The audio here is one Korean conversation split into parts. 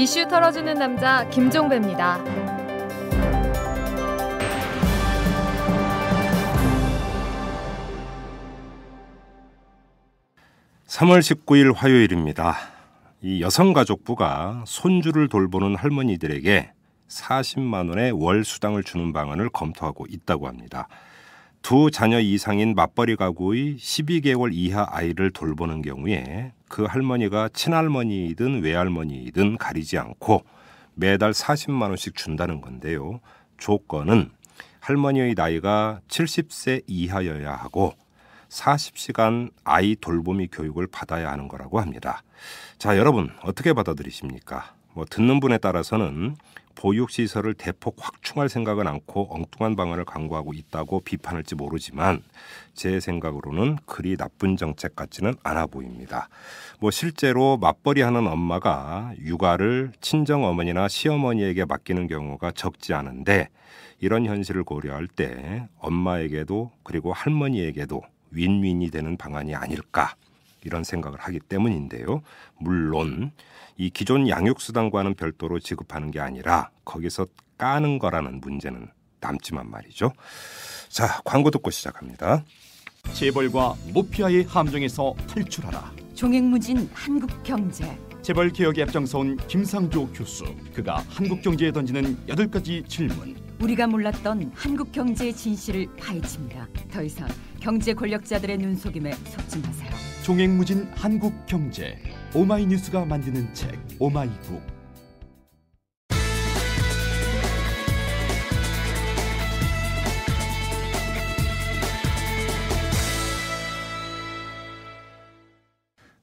이슈 털어주는 남자 김종배입니다. 3월 19일 화요일입니다. 이 여성가족부가 손주를 돌보는 할머니들에게 40만 원의 월 수당을 주는 방안을 검토하고 있다고 합니다. 두 자녀 이상인 맞벌이 가구의 12개월 이하 아이를 돌보는 경우에 그 할머니가 친할머니이든 외할머니이든 가리지 않고 매달 40만 원씩 준다는 건데요. 조건은 할머니의 나이가 70세 이하여야 하고 40시간 아이 돌보미 교육을 받아야 하는 거라고 합니다. 자, 여러분 어떻게 받아들이십니까? 듣는 분에 따라서는 보육시설을 대폭 확충할 생각은 않고 엉뚱한 방안을 강구하고 있다고 비판할지 모르지만 제 생각으로는 그리 나쁜 정책 같지는 않아 보입니다. 실제로 맞벌이하는 엄마가 육아를 친정어머니나 시어머니에게 맡기는 경우가 적지 않은데 이런 현실을 고려할 때 엄마에게도 그리고 할머니에게도 윈윈이 되는 방안이 아닐까 이런 생각을 하기 때문인데요. 물론 이 기존 양육수당과는 별도로 지급하는 게 아니라 거기서 까는 거라는 문제는 남지만 말이죠. 자, 광고 듣고 시작합니다. 재벌과 모피아의 함정에서 탈출하라. 종횡무진 한국경제. 재벌 개혁에 앞장서온 김상조 교수. 그가 한국경제에 던지는 8가지 질문. 우리가 몰랐던 한국경제의 진실을 파헤칩니다. 더 이상 경제 권력자들의 눈속임에 속지 마세요. 종횡무진 한국경제. 오마이뉴스가 만드는 책 오마이북.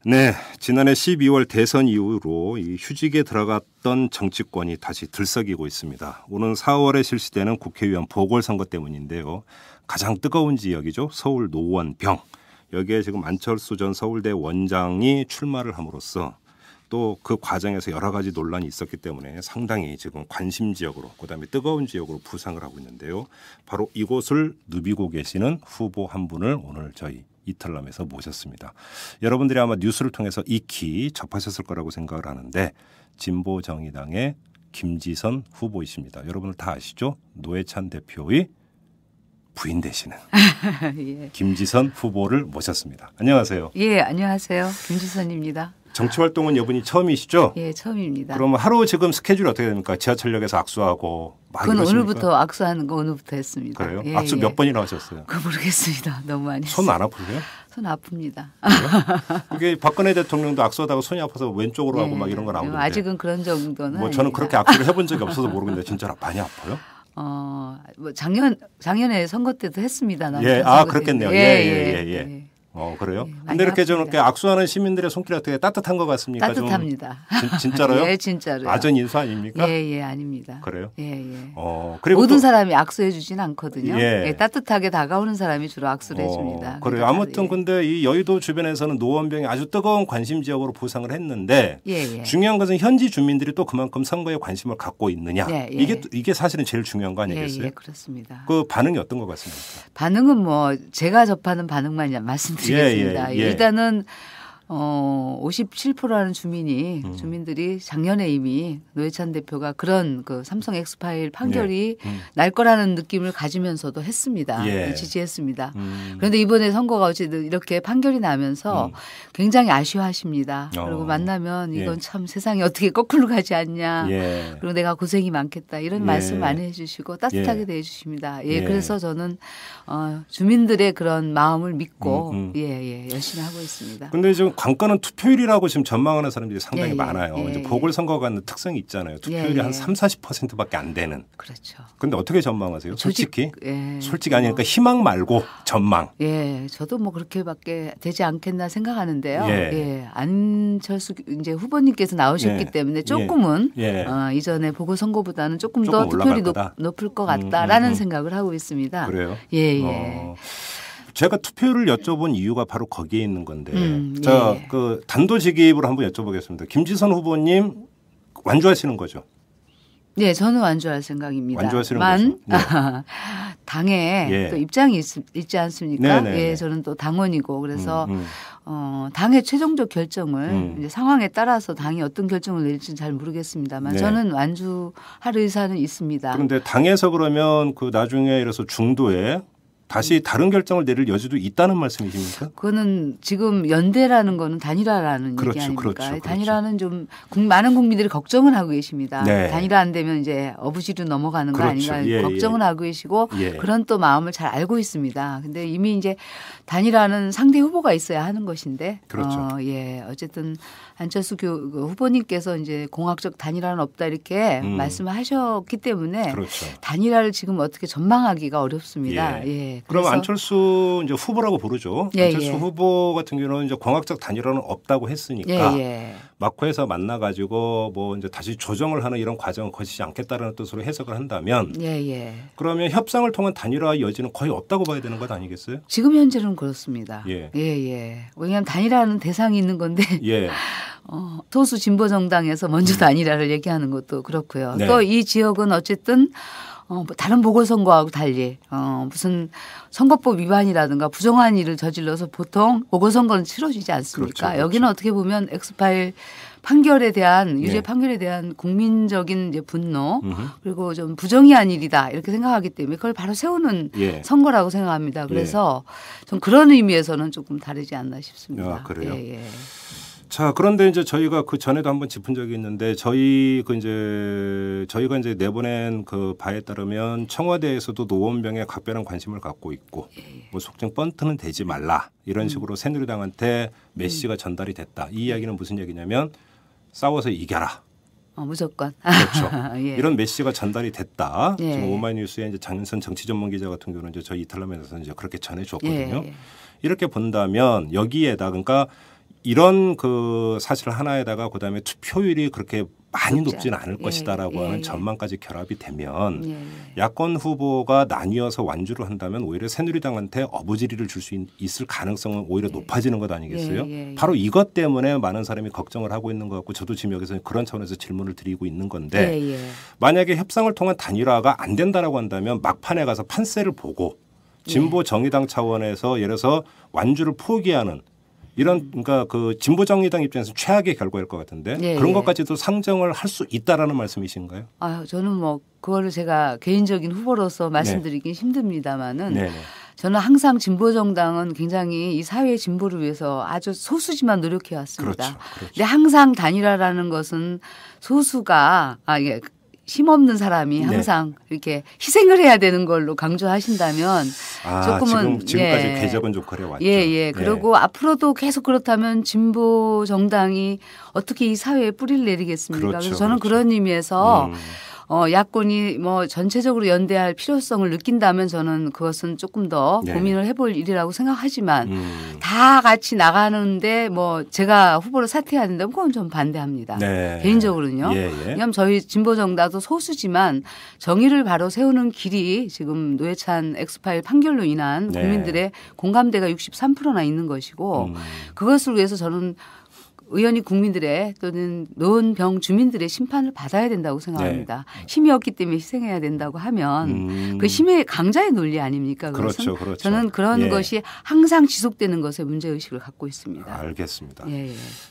네, 지난해 12월 대선 이후로 이 휴직에 들어갔던 정치권이 다시 들썩이고 있습니다. 오는 4월에 실시되는 국회의원 보궐선거 때문인데요. 가장 뜨거운 지역이죠. 서울 노원병. 여기에 지금 안철수 전 서울대 원장이 출마를 함으로써 또 그 과정에서 여러 가지 논란이 있었기 때문에 상당히 지금 관심 지역으로 그다음에 뜨거운 지역으로 부상을 하고 있는데요. 바로 이곳을 누비고 계시는 후보 한 분을 오늘 저희 이탈남에서 모셨습니다. 여러분들이 아마 뉴스를 통해서 익히 접하셨을 거라고 생각을 하는데 진보정의당의 김지선 후보이십니다. 여러분들 다 아시죠? 노회찬 대표의 부인 되시는 예. 김지선 후보를 모셨습니다. 안녕하세요. 예, 안녕하세요. 김지선입니다. 정치활동은 이번이 처음이시죠? 예, 처음입니다. 그러면 하루 지금 스케줄이 어떻게 됩니까? 지하철역에서 악수하고 막 그건 이러십니까? 오늘부터 악수하는 거 오늘부터 했습니다. 그래요? 예, 악수 예. 몇 번이나 하셨어요? 그거 모르겠습니다. 너무 많이 했어요. 손 안 아프세요? 손 아픕니다. 이게 박근혜 대통령도 악수하다가 손이 아파서 왼쪽으로 하고 예, 막 이런 거 나오는데 아직은 그런 정도는 저는 아닙니다. 그렇게 악수를 해본 적이 없어서 모르겠는데 진짜 많이 아파요? 작년에 선거 때도 했습니다. 예, 그렇겠네요. 예. 그래요? 예, 근데 이렇게 좀 아픕니다. 이렇게 악수하는 시민들의 손길이 어떻게 따뜻한 것 같습니까? 따뜻합니다. 진짜로요? 예, 진짜로요. 아전 인수 아닙니까? 예, 아닙니다. 그래요? 예. 그리고 모든 또, 사람이 악수해 주진 않거든요. 예. 예, 따뜻하게 다가오는 사람이 주로 악수를 해줍니다. 그래요. 그러니까, 아무튼 예. 근데 이 여의도 주변에서는 노원병이 아주 뜨거운 관심 지역으로 부상을 했는데 예. 중요한 것은 현지 주민들이 또 그만큼 선거에 관심을 갖고 있느냐. 예. 이게 사실은 제일 중요한 거 아니겠어요? 예, 그렇습니다. 그 반응이 어떤 것 같습니까? 반응은 제가 접하는 반응만 말씀드리겠습니다. 예. 일단은 57%라는 주민들이 작년에 이미 노회찬 대표가 그런 그 삼성 엑스파일 판결이 날 거라는 느낌을 가지면서도 했습니다. 예. 지지했습니다. 그런데 이번에 선거가 어쨌든 이렇게 판결이 나면서 굉장히 아쉬워하십니다. 그리고 만나면 이건 참 세상이 어떻게 거꾸로 가지 않냐. 그리고 내가 고생이 많겠다. 이런 말씀 많이 해주시고 따뜻하게 대해 주십니다. 그래서 저는 주민들의 그런 마음을 믿고 열심히 하고 있습니다. 그런데 지금 관건은 투표율이라고 지금 전망하는 사람들이 상당히 많아요. 예. 이제 보궐선거가 하는 특성이 있잖아요. 투표율이 한 30-40%밖에 안 되는. 그렇죠. 그런데 어떻게 전망하세요? 솔직히? 예. 솔직히 아니니까 희망 말고 전망. 예, 저도 그렇게밖에 되지 않겠나 생각하는데요. 예. 안철수 이제 후보님께서 나오셨기 때문에 조금은 이전에 보궐선거보다는 조금 더 투표율이 높을 것 같다라는 생각을 하고 있습니다. 그래요? 예. 제가 투표율을 여쭤본 이유가 바로 거기에 있는 건데 그 단도직입으로 한번 여쭤보겠습니다. 김지선 후보님 완주하시는 거죠? 네, 저는 완주할 생각입니다. 완주하시는 거죠? 네. 당에 예. 또 입장이 있지 않습니까? 네네네. 예, 저는 또 당원이고 그래서 당의 최종적 결정을 이제 상황에 따라서 당이 어떤 결정을 내릴지는 잘 모르겠습니다만 네. 저는 완주할 의사는 있습니다. 그런데 당에서 그러면 그 나중에 이래서 중도에 다시 다른 결정을 내릴 여지도 있다는 말씀이십니까? 그거는 지금 연대라는 거는 단일화라는 그렇죠, 얘기 아닙니까? 그렇죠. 단일화는 좀 많은 국민들이 걱정을 하고 계십니다. 네. 단일화 안 되면 이제 어부지로 넘어가는 거 그렇죠. 아닌가 예, 걱정을 예. 하고 계시고 예. 그런 또 마음을 잘 알고 있습니다. 근데 이미 이제 단일화는 상대 후보가 있어야 하는 것인데 그렇죠. 예. 어쨌든 안철수 후보님께서 이제 공학적 단일화는 없다 이렇게 말씀하셨기 때문에 그렇죠. 단일화를 지금 어떻게 전망하기가 어렵습니다. 예. 그럼 그래서 안철수 이제 후보라고 부르죠. 예, 안철수 예. 후보 같은 경우는 이제 공학적 단일화는 없다고 했으니까 예. 막후에서 만나가지고 뭐 이제 다시 조정을 하는 이런 과정을 거치지 않겠다라는 뜻으로 해석을 한다면 예. 그러면 협상을 통한 단일화 여지는 거의 없다고 봐야 되는 것 아니겠어요? 지금 현재는 그렇습니다. 예. 왜냐하면 단일화는 대상이 있는 건데 예. 소수 진보 정당에서 먼저 단일화를 얘기하는 것도 그렇고요. 네. 또 이 지역은 어쨌든 다른 보궐선거하고 달리 무슨 선거법 위반이라든가 부정한 일을 저질러서 보통 보궐선거는 치러지지 않습니까? 그렇죠. 여기는 어떻게 보면 엑스파일 판결에 대한 유죄 네. 판결에 대한 국민적인 이제 분노 그리고 좀 부정의한 일이다 이렇게 생각하기 때문에 그걸 바로 세우는 예. 선거라고 생각합니다. 그래서 좀 그런 의미에서는 조금 다르지 않나 싶습니다. 아, 그래요? 예. 자, 그런데 이제 저희가 그 전에도 한번 짚은 적이 있는데 저희가 이제 내보낸 그 바에 따르면 청와대에서도 노원병에 각별한 관심을 갖고 있고 뭐 속칭 번트는 되지 말라 이런 식으로 새누리당한테 메시지가 전달이 됐다. 이 이야기는 무슨 얘기냐면 싸워서 이겨라. 무조건. 그렇죠. 예. 이런 메시지가 전달이 됐다. 예. 지금 오마이뉴스의 이제 장윤선 정치 전문 기자 같은 경우는 이제 저희 이탈남에서 이제 그렇게 전해줬거든요. 예. 이렇게 본다면 여기에다 그러니까 이런 그 사실 하나에다가 그다음에 투표율이 그렇게 많이 높지는 않을 것이다라고 하는 전망까지 결합이 되면 야권 후보가 나뉘어서 완주를 한다면 오히려 새누리당한테 어부지리를 줄 수 있을 가능성은 오히려 높아지는 것 아니겠어요? 바로 이것 때문에 많은 사람이 걱정을 하고 있는 것 같고 저도 지금 여기서 그런 차원에서 질문을 드리고 있는 건데 만약에 협상을 통한 단일화가 안 된다라고 한다면 막판에 가서 판세를 보고 진보 정의당 차원에서 예를 들어서 완주를 포기하는 이런 그러니까 그 진보 정의당 입장에서 최악의 결과일 것 같은데 그런 것까지도 상정을 할 수 있다라는 말씀이신가요? 저는 뭐 그거를 제가 개인적인 후보로서 말씀드리긴 힘듭니다만은 저는 항상 진보 정당은 굉장히 이 사회의 진보를 위해서 아주 소수지만 노력해 왔습니다. 그렇죠. 근데 항상 단일화라는 것은 소수가 이게 힘없는 사람이 항상 이렇게 희생을 해야 되는 걸로 강조하신다면 조금은 지금까지 궤적은 좀 그래왔죠. 그리고 앞으로도 계속 그렇다면 진보 정당이 어떻게 이 사회에 뿌리를 내리겠습니까? 그렇죠, 그래서 저는 그런 의미에서 야권이 뭐 전체적으로 연대할 필요성을 느낀다면 저는 그것은 조금 더 고민을 해볼 일이라고 생각하지만 다 같이 나가는데 뭐 제가 후보로 사퇴해야 된다면 그건 좀 반대합니다. 개인적으로는요. 왜냐하면 저희 진보정당도 소수지만 정의를 바로 세우는 길이 지금 노회찬 엑스파일 판결로 인한 국민들의 공감대가 63%나 있는 것이고 그것을 위해서 저는 의원이 국민들의 또는 노원병 주민들의 심판을 받아야 된다고 생각합니다. 힘이 없기 때문에 희생해야 된다고 하면 그 힘의 강자의 논리 아닙니까? 그렇죠. 저는 그런 것이 항상 지속되는 것에 문제의식을 갖고 있습니다. 알겠습니다.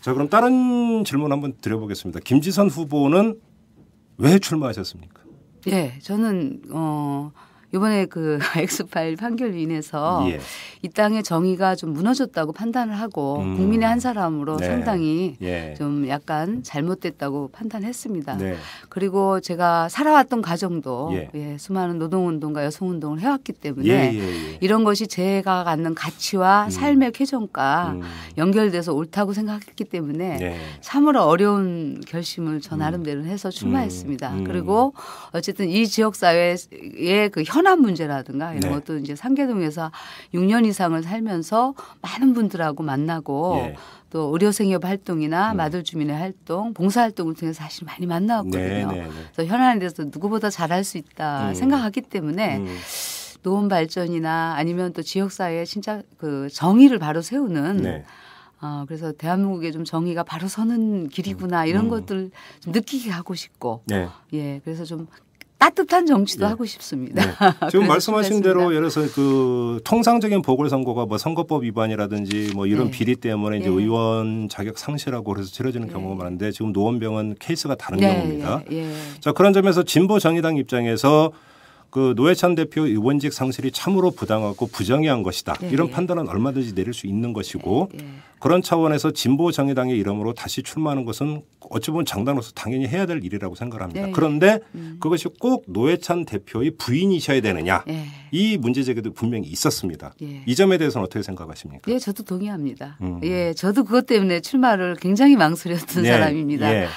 자, 그럼 다른 질문 한번 드려보겠습니다. 김지선 후보는 왜 출마하셨습니까? 저는 이번에 그 엑스파일 판결로 인해서 이 땅의 정의가 좀 무너졌다고 판단을 하고 국민의 한 사람으로 상당히 좀 약간 잘못됐다고 판단했습니다. 그리고 제가 살아왔던 가정도 수많은 노동운동과 여성운동을 해왔기 때문에 이런 것이 제가 갖는 가치와 삶의 쾌정과 연결돼서 옳다고 생각했기 때문에 참으로 어려운 결심을 저 나름대로 해서 출마했습니다. 그리고 어쨌든 이 지역사회의 그 현안 문제라든가 이런 것도 이제 상계동에서 6년 이상을 살면서 많은 분들하고 만나고 또 의료생협 활동이나 마을 주민의 활동, 봉사활동을 통해서 사실 많이 만나왔거든요. 그래서 현안에 대해서 누구보다 잘할 수 있다 생각하기 때문에 노원 발전이나 아니면 또 지역사회에 진짜 그 정의를 바로 세우는 그래서 대한민국에 좀 정의가 바로 서는 길이구나 이런 것들 좀 느끼게 하고 싶고 네. 예, 그래서 좀 따뜻한 정치도 네. 하고 싶습니다. 네. 지금 말씀하신 대로 예를 들어서 그 통상적인 보궐선거가 뭐 선거법 위반이라든지 뭐 이런 네. 비리 때문에 이제 네. 의원 자격 상실하고 그래서 치러지는 경우가 많은데 지금 노원병은 케이스가 다른 네, 경우입니다. 예. 자, 그런 점에서 진보 정의당 입장에서 그 노회찬 대표 의원직 상실이 참으로 부당하고 부정의한 것이다. 네, 이런 네. 판단은 얼마든지 내릴 수 있는 것이고 네, 네. 그런 차원에서 진보 정의당의 이름으로 다시 출마하는 것은 어찌 보면 정당으로서 당연히 해야 될 일이라고 생각을 합니다. 네. 그런데 그것이 꼭 노회찬 대표의 부인이셔야 되느냐. 예. 이 문제 제기도 분명히 있었습니다. 예. 이 점에 대해서는 어떻게 생각하십니까? 예, 저도 동의합니다. 예, 저도 그것 때문에 출마를 굉장히 망설였던 네. 사람입니다. 예.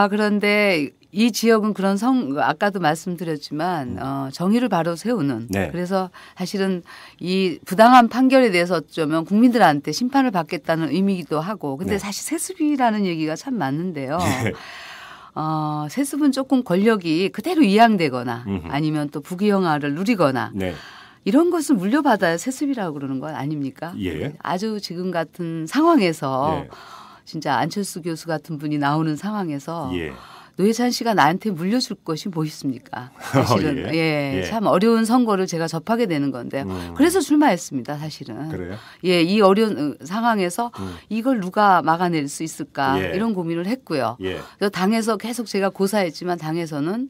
그런데 이 지역은 그런 아까도 말씀드렸지만 정의를 바로 세우는 네. 그래서 사실은 이 부당한 판결에 대해서 어쩌면 국민들한테 심판을 받겠다는 의미이기도 하고 근데 네. 사실 세습이라는 얘기가 참 맞는데요. 네. 세습은 조금 권력이 그대로 이양되거나 아니면 또 부귀영화를 누리거나 네. 이런 것을 물려받아야 세습이라고 그러는 건 아닙니까? 예. 아주 지금 같은 상황에서 예. 진짜 안철수 교수 같은 분이 나오는 상황에서 예. 노회찬 씨가 나한테 물려줄 것이 뭐 있습니까? 사실은 예. 참 어려운 선거를 제가 접하게 되는 건데 그래서 출마했습니다. 사실은. 그래요? 예, 이 어려운 상황에서 이걸 누가 막아낼 수 있을까 예. 이런 고민을 했고요. 예. 그래서 당에서 계속 제가 고사했지만 당에서는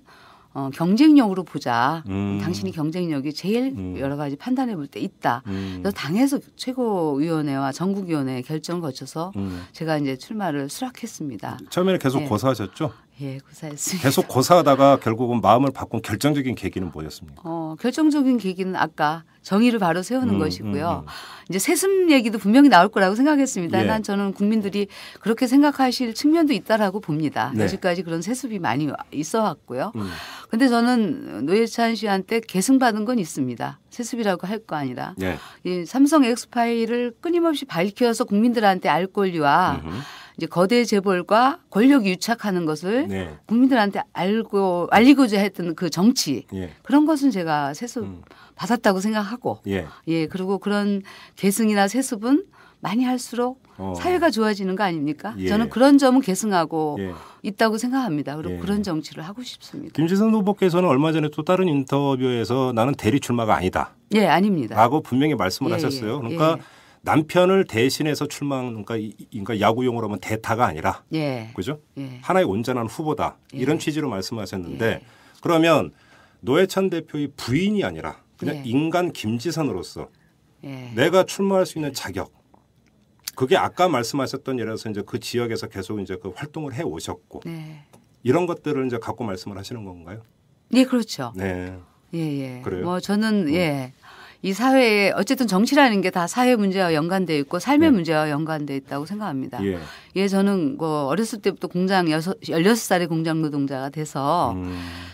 경쟁력으로 보자. 당신이 경쟁력이 제일 여러 가지 판단해 볼 때 있다. 그래서 당에서 최고위원회와 전국위원회 결정을 거쳐서 제가 이제 출마를 수락했습니다. 처음에는 계속 예. 고사하셨죠? 예, 고사했습니다. 계속 고사하다가 결국은 마음을 바꾼 결정적인 계기는 뭐였습니까? 결정적인 계기는 아까 정의를 바로 세우는 것이고요. 이제 세습 얘기도 분명히 나올 거라고 생각했습니다. 예. 난 저는 국민들이 그렇게 생각하실 측면도 있다라고 봅니다. 네. 여지까지 그런 세습이 많이 있어 왔고요. 근데 저는 노회찬 씨한테 계승받은 건 있습니다. 세습이라고 할 거 아니라. 네. 이 삼성 엑스파일을 끊임없이 밝혀서 국민들한테 알 권리와 이제 거대 재벌과 권력이 유착하는 것을 네. 국민들한테 알리고자 했던 그 정치 예. 그런 것은 제가 세습 받았다고 생각하고 예. 예 그리고 그런 계승이나 세습은 많이 할수록 사회가 좋아지는 거 아닙니까? 예. 저는 그런 점은 계승하고 예. 있다고 생각합니다. 그리고 예. 그런 정치를 하고 싶습니다. 김지선 후보께서는 얼마 전에 또 다른 인터뷰에서 나는 대리 출마가 아니다. 예, 아닙니다. 라고 분명히 말씀을 예, 하셨어요. 예. 그러니까 예. 남편을 대신해서 출마한 그러니까 야구용어로 하면 대타가 아니라 예. 그죠? 예. 하나의 온전한 후보다 예. 이런 취지로 말씀하셨는데 예. 그러면 노회찬 대표의 부인이 아니라 그냥 예. 인간 김지선으로서 예. 내가 출마할 수 있는 자격 그게 아까 말씀하셨던 예를 들어서 이제 그 지역에서 계속 이제 그 활동을 해 오셨고 네. 이런 것들을 이제 갖고 말씀을 하시는 건가요? 예, 그렇죠. 네. 예, 예. 그래요? 뭐 저는 예. 이 사회에 어쨌든 정치라는 게 다 사회 문제와 연관되어 있고 삶의 네. 문제와 연관되어 있다고 생각합니다. 예. 예, 저는 뭐 어렸을 때부터 16살에 공장 노동자가 돼서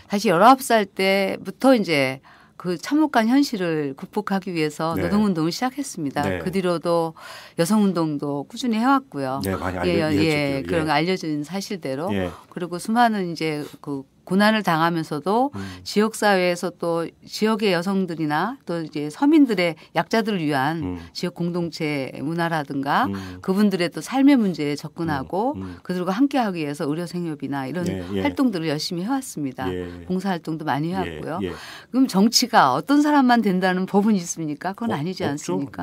사실 19살 때부터 이제 그 참혹한 현실을 극복하기 위해서 네. 노동운동을 시작했습니다. 네. 그 뒤로도 여성운동도 꾸준히 해왔고요. 네, 많이 예, 그런 알려진 사실대로. 예. 그리고 수많은 이제 그 고난을 당하면서도 지역 사회에서 또 지역의 여성들이나 또 이제 서민들의 약자들을 위한 지역 공동체 문화라든가 그분들의 또 삶의 문제에 접근하고 그들과 함께하기 위해서 의료 생협이나 이런 예. 활동들을 열심히 해왔습니다. 예. 봉사 활동도 많이 해왔고요. 예. 그럼 정치가 어떤 사람만 된다는 법은 있습니까? 그건 아니지 없죠. 않습니까?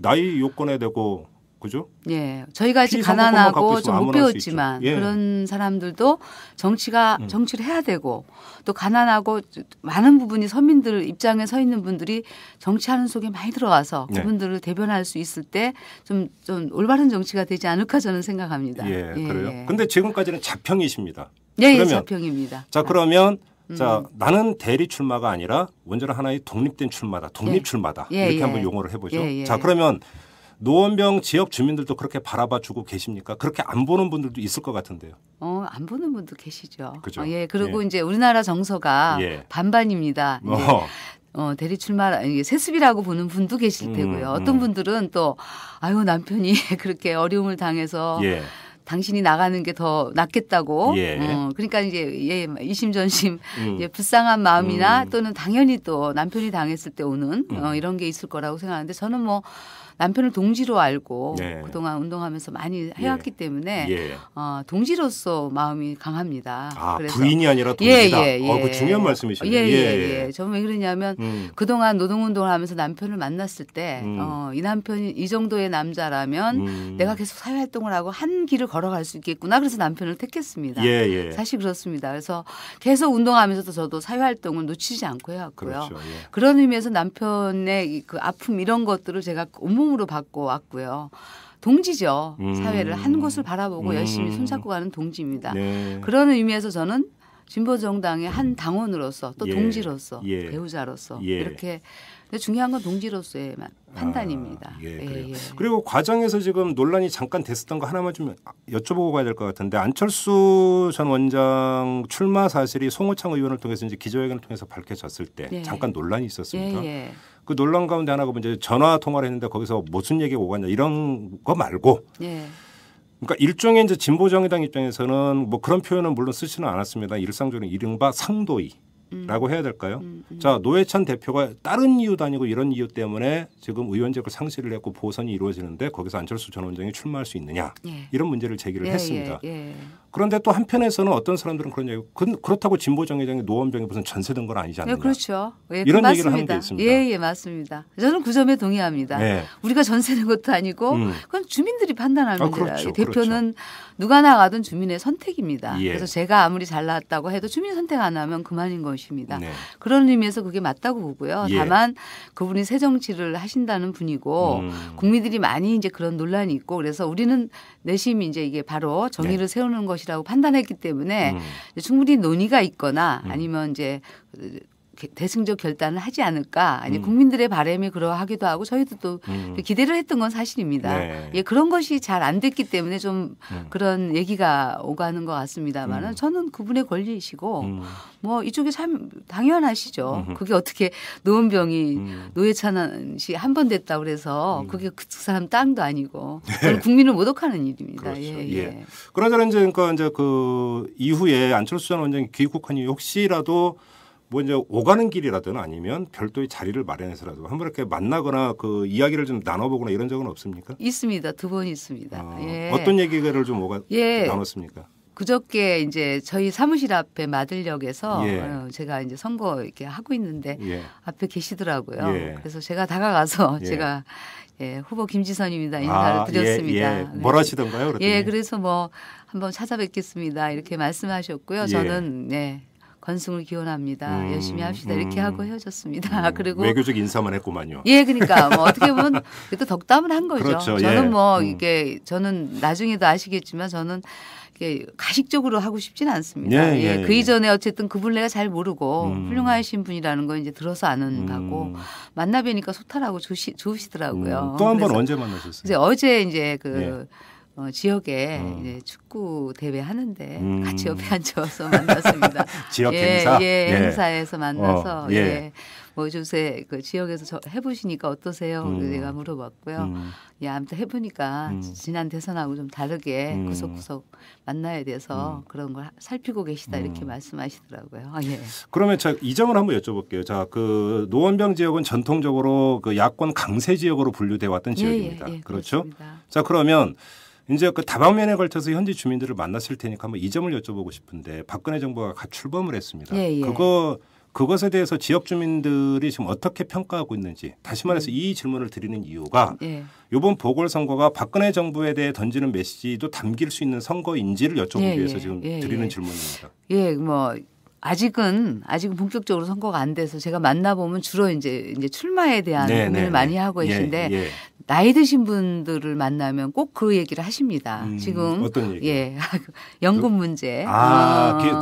나이 요건에 대고 그죠? 예, 저희가 아직 피선거권만 갖고 가난하고 있으면 좀 못 아무나 할수 배웠지만 있죠. 예. 그런 사람들도 정치를 해야 되고 또 가난하고 많은 부분이 서민들 입장에 서 있는 분들이 정치하는 속에 많이 들어와서 네. 그분들을 대변할 수 있을 때 좀 올바른 정치가 되지 않을까 저는 생각합니다. 예, 그래요. 근데 지금까지는 자평이십니다. 예, 그러면 자평입니다. 자, 그러면 자, 나는 대리 출마가 아니라 온전한 하나의 독립된 출마다. 독립 예. 출마다. 예, 이렇게 예. 한번 용어를 해보죠. 예. 자, 그러면 노원병 지역 주민들도 그렇게 바라봐 주고 계십니까? 그렇게 안 보는 분들도 있을 것 같은데요. 안 보는 분도 계시죠. 그죠. 예, 그리고 예. 이제 우리나라 정서가 예. 반반입니다. 대리 출마 세습이라고 보는 분도 계실 테고요. 어떤 분들은 또 아유 남편이 그렇게 어려움을 당해서 예. 당신이 나가는 게 더 낫겠다고. 예. 그러니까 이제 이심전심 이제 불쌍한 마음이나 또는 당연히 또 남편이 당했을 때 오는 이런 게 있을 거라고 생각하는데 저는 뭐 남편을 동지로 알고 네. 그동안 운동하면서 많이 해왔기 때문에 예. 동지로서 마음이 강합니다. 아, 그래서 부인이 아니라 동지다. 예. 그 중요한 말씀이시네요. 예. 저는 왜 그러냐면 그동안 노동운동을 하면서 남편을 만났을 때 이 남편이 이 정도의 남자라면 내가 계속 사회활동을 하고 한 길을 걸어갈 수 있겠구나. 그래서 남편을 택했습니다. 예. 사실 그렇습니다. 그래서 계속 운동하면서도 저도 사회활동을 놓치지 않고 해왔고요. 그렇죠. 예. 그런 의미에서 남편의 그 아픔 이런 것들을 제가 온몸으로 받고 왔고요. 동지죠. 사회를 한 곳을 바라보고 열심히 손잡고 가는 동지입니다. 네. 그런 의미에서 저는 진보정당의 한 당원으로서 또 예. 동지로서 예. 배우자로서 예. 이렇게 근데 중요한 건 동지로서의 판단입니다. 그래요. 그리고 과정에서 지금 논란이 잠깐 됐었던 거 하나만 좀 여쭤보고 가야 될 것 같은데 안철수 전 원장 출마 사실이 송호창 의원을 통해서 이제 기자회견을 통해서 밝혀졌을 때 잠깐 논란이 있었습니다. 그 논란 가운데 하나가 이제 전화 통화를 했는데 거기서 무슨 얘기가 오갔냐 이런 거 말고 그러니까 일종의 이제 진보정의당 입장에서는 뭐 그런 표현은 물론 쓰지는 않았습니다. 일상적으로 이른바 상도이. 라고 해야 될까요? 자, 노회찬 대표가 다른 이유도 아니고 이런 이유 때문에 지금 의원직을 상실을 했고 보선이 이루어지는데 거기서 안철수 전 원장이 출마할 수 있느냐 이런 문제를 제기를 했습니다. 그런데 또 한편에서는 어떤 사람들은 그런 얘기 그렇다고 진보정의당의 노원병이 무슨 전세된 건 아니지 않느냐. 그렇죠. 이런 맞습니다. 얘기를 하는 게 있습니다. 맞습니다. 저는 그 점에 동의합니다. 우리가 전세낸 것도 아니고 그건 주민들이 판단합니다. 그렇죠. 대표는 누가 나가든 주민의 선택입니다. 그래서 제가 아무리 잘났다고 해도 주민 선택 안 하면 그만인 것입니다. 그런 의미에서 그게 맞다고 보고요. 다만 그분이 새 정치를 하신다는 분이고 국민들이 많이 이제 그런 논란이 있고 그래서 우리는 내심이 이제 이게 바로 정의를 세우는 것이라고 판단했기 때문에 충분히 논의가 있거나 아니면 이제 대승적 결단을 하지 않을까. 아니 국민들의 바람이 그러하기도 하고 저희도 또 기대를 했던 건 사실입니다. 그런 것이 잘 안 됐기 때문에 좀 그런 얘기가 오가는 것 같습니다만 저는 그분의 권리이시고 뭐 이쪽에 참 당연하시죠. 그게 어떻게 노원병이 노회찬 씨 한 번 됐다고 그래서 그게 그 사람 땅도 아니고 그건 국민을 모독하는 일입니다. 그렇죠. 그러자 이제 그러니까 이제 그 이후에 안철수 전 원장이 귀국한 이후 혹시라도 뭐 이제 오가는 길이라든 아니면 별도의 자리를 마련해서라도 한번 이렇게 만나거나 그 이야기를 좀 나눠보거나 이런 적은 없습니까? 있습니다. 두 번 있습니다. 어떤 얘기를 좀 나눴습니까? 그저께 이제 저희 사무실 앞에 마들역에서 제가 이제 선거 이렇게 하고 있는데 앞에 계시더라고요. 그래서 제가 다가가서 제가 후보 김지선입니다. 인사를 드렸습니다. 뭘 하시던가요? 그랬더니. 그래서 뭐 한번 찾아뵙겠습니다. 이렇게 말씀하셨고요. 저는 건승을 기원합니다. 열심히 합시다. 이렇게 하고 헤어졌습니다. 그리고 외교적 인사만 했구만요. 그러니까 뭐 어떻게 보면 그래도 덕담을 한 거죠. 그렇죠. 저는 뭐 이게 저는 나중에도 아시겠지만 저는 이게 가식적으로 하고 싶지는 않습니다. 그 이전에 어쨌든 그분 내가 잘 모르고 훌륭하신 분이라는 거 이제 들어서 아는 바고 만나 뵈니까 소탈하고 좋으시더라고요. 또 한 번 언제 만나셨어요? 이제 어제 이제 지역에 이제 축구 대회 하는데 같이 옆에 앉아서 만났습니다. 지역 행사? 행사에서 만나서 뭐 요새 그 지역에서 해보시니까 어떠세요? 제가 물어봤고요. 아무튼 해보니까 지난 대선하고 좀 다르게 구석구석 만나야 돼서 그런 걸 살피고 계시다 이렇게 말씀하시더라고요. 그러면 제가 이 점을 한번 여쭤볼게요. 자, 그 노원병 지역은 전통적으로 그 야권 강세 지역으로 분류돼 왔던 지역입니다. 그렇죠? 그렇습니다. 자, 그러면 이제 그 다방면에 걸쳐서 현지 주민들을 만났을 테니까 한번 이 점을 여쭤보고 싶은데 박근혜 정부가 갓 출범을 했습니다. 그것에 대해서 지역 주민들이 지금 어떻게 평가하고 있는지 다시 말해서 이 질문을 드리는 이유가 이번 보궐선거가 박근혜 정부에 대해 던지는 메시지도 담길 수 있는 선거인지를 여쭤보기 위해서 지금 드리는 질문입니다. 뭐 아직은 본격적으로 선거가 안 돼서 제가 만나보면 주로 이제 출마에 대한 고민을 많이 하고 계신데 나이 드신 분들을 만나면 꼭 그 얘기를 하십니다. 지금 어떤 얘기? 연금 문제.